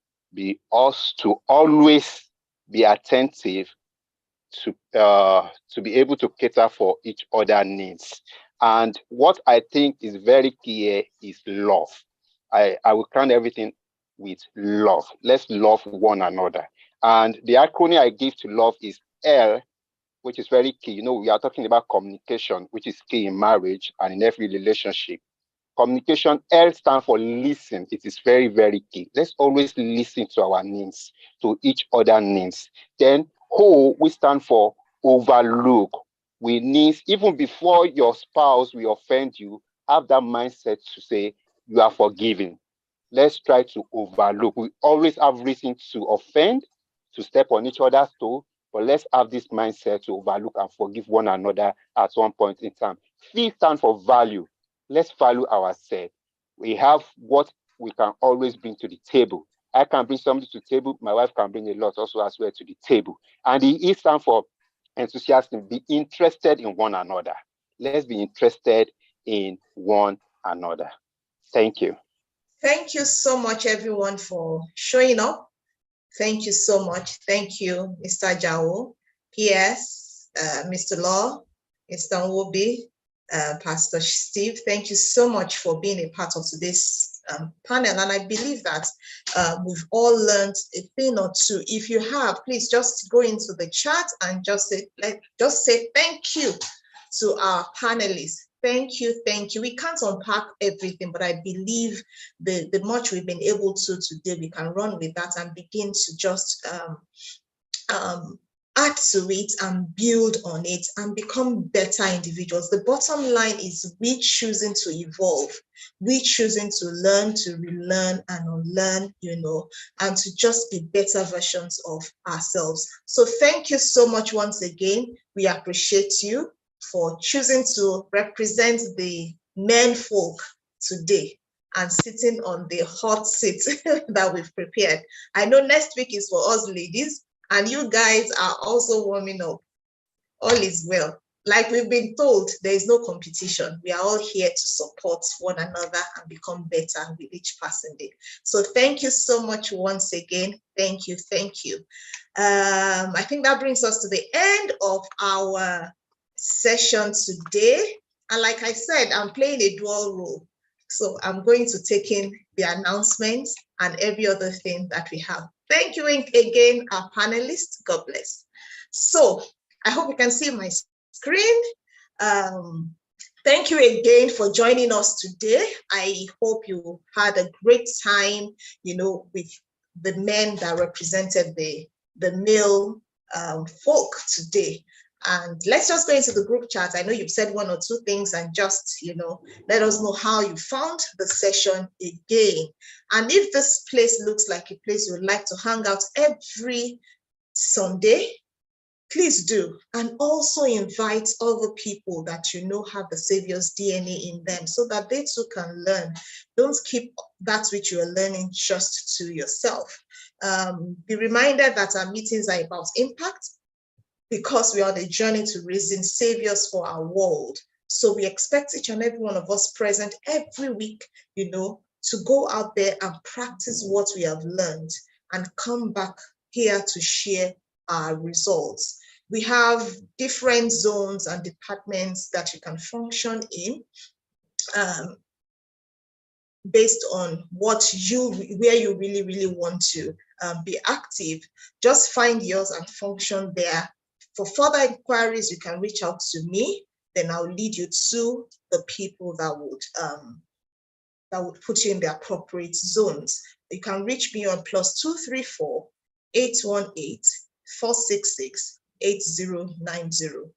always be attentive to be able to cater for each other's needs. And what I think is very clear is love. I will crown everything with love. Let's love one another. And the acronym I give to love is L, which is very key. We are talking about communication, which is key in marriage and in every relationship. Communication, L stands for listen. It is very, very key. Let's always listen to our needs, to each other's needs. Then O, we stand for overlook. We need, even before your spouse will offend you, have that mindset to say, you are forgiven. Let's try to overlook. We always have reason to offend, to step on each other's toe, but let's have this mindset to overlook and forgive one another at one point in time. V stands for value. Let's value ourselves. We have what we can always bring to the table. I can bring something to the table. My wife can bring a lot also as well to the table. And the E stands for enthusiasm. Be interested in one another. Let's be interested in one another. Thank you. Thank you so much, everyone, for showing up. Thank you so much. Thank you, Mr. Ajao, PS, Mr. Law, Mr. Nwobi, Pastor Steve. Thank you so much for being a part of today's panel. And I believe that we've all learned a thing or two. If you have, please just go into the chat and just say thank you to our panelists. Thank you, thank you. We can't unpack everything, but I believe the much we've been able to today, we can run with that and begin to just add to it and build on it and become better individuals. The bottom line is we choosing to evolve, we choosing to learn, to relearn and unlearn, and to just be better versions of ourselves. So thank you so much once again. We appreciate you for choosing to represent the men folk today and sitting on the hot seat that we've prepared. I know next week is for us ladies, and you guys are also warming up. All is well. Like we've been told, there is no competition. We are all here to support one another and become better with each passing day. So thank you so much once again. Thank you, thank you. I think that brings us to the end of our session today. And like I said, I'm playing a dual role. So I'm going to take in the announcements and every other thing that we have. Thank you again, our panelists. God bless. So I hope you can see my screen. Thank you again for joining us today. I hope you had a great time, with the men that represented the male folk today. And let's just go into the group chat. I know you've said one or two things and just, let us know how you found the session again. And if this place looks like a place you would like to hang out every Sunday, please do. And also invite other people that have the Saviours DNA in them so that they too can learn. Don't keep that which you are learning just to yourself. Be reminded that our meetings are about impact, because we are on a journey to raising saviors for our world. So we expect each and every one of us present every week, to go out there and practice what we have learned and come back here to share our results. We have different zones and departments that you can function in based on where you really, really want to be active. Just find yours and function there. For further inquiries, you can reach out to me. Then I'll lead you to the people that would put you in the appropriate zones. You can reach me on +234 818 466 8090.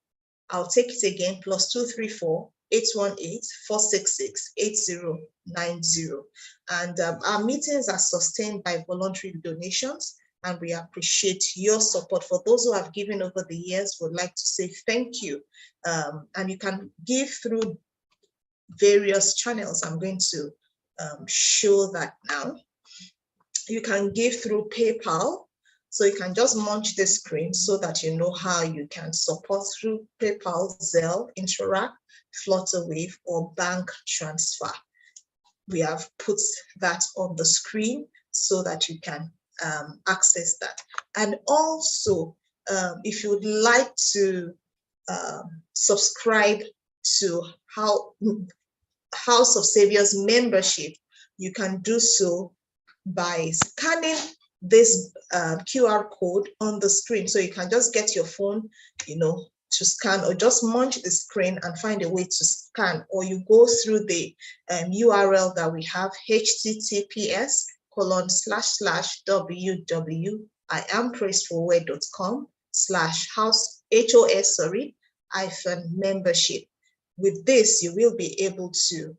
I'll take it again, +234 818 466 8090. And our meetings are sustained by voluntary donations, and we appreciate your support. For those who have given over the years, we'd like to say thank you. And you can give through various channels. I'm going to show that now. You can give through PayPal. So you can just munch the screen so that you know how you can support through PayPal, Zelle, Interact, Flutterwave, or bank transfer. We have put that on the screen so that you can access that. And also, if you would like to subscribe to House of Saviours membership, you can do so by scanning this QR code on the screen. So you can just get your phone, to scan, or just munch the screen and find a way to scan, or you go through the URL that we have, https://www.iampraised4word.com/membership. With this, you will be able to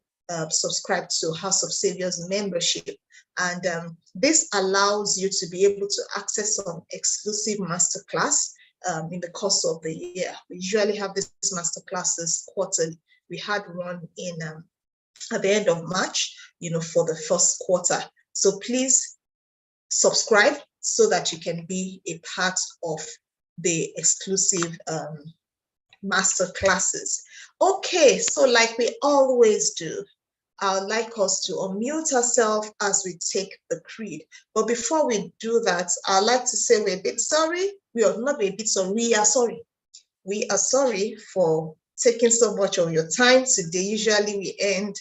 subscribe to House of Saviours membership. And this allows you to be able to access some exclusive masterclass in the course of the year. We usually have these masterclasses quarterly. We had one in at the end of March, for the first quarter. So please subscribe so that you can be a part of the exclusive master classes. Okay, so like we always do, I'd like us to unmute ourselves as we take the creed. But before we do that, I'd like to say we're a bit sorry. We are not a bit sorry, we are sorry. We are sorry for taking so much of your time today. Usually we end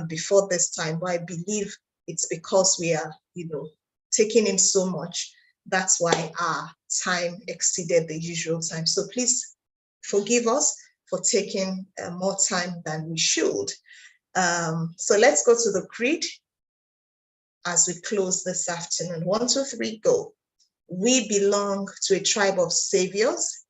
before this time, but I believe it's because we are, taking in so much. That's why our time exceeded the usual time. So please forgive us for taking more time than we should. So let's go to the creed as we close this afternoon. 1, 2, 3, go. We belong to a tribe of saviors.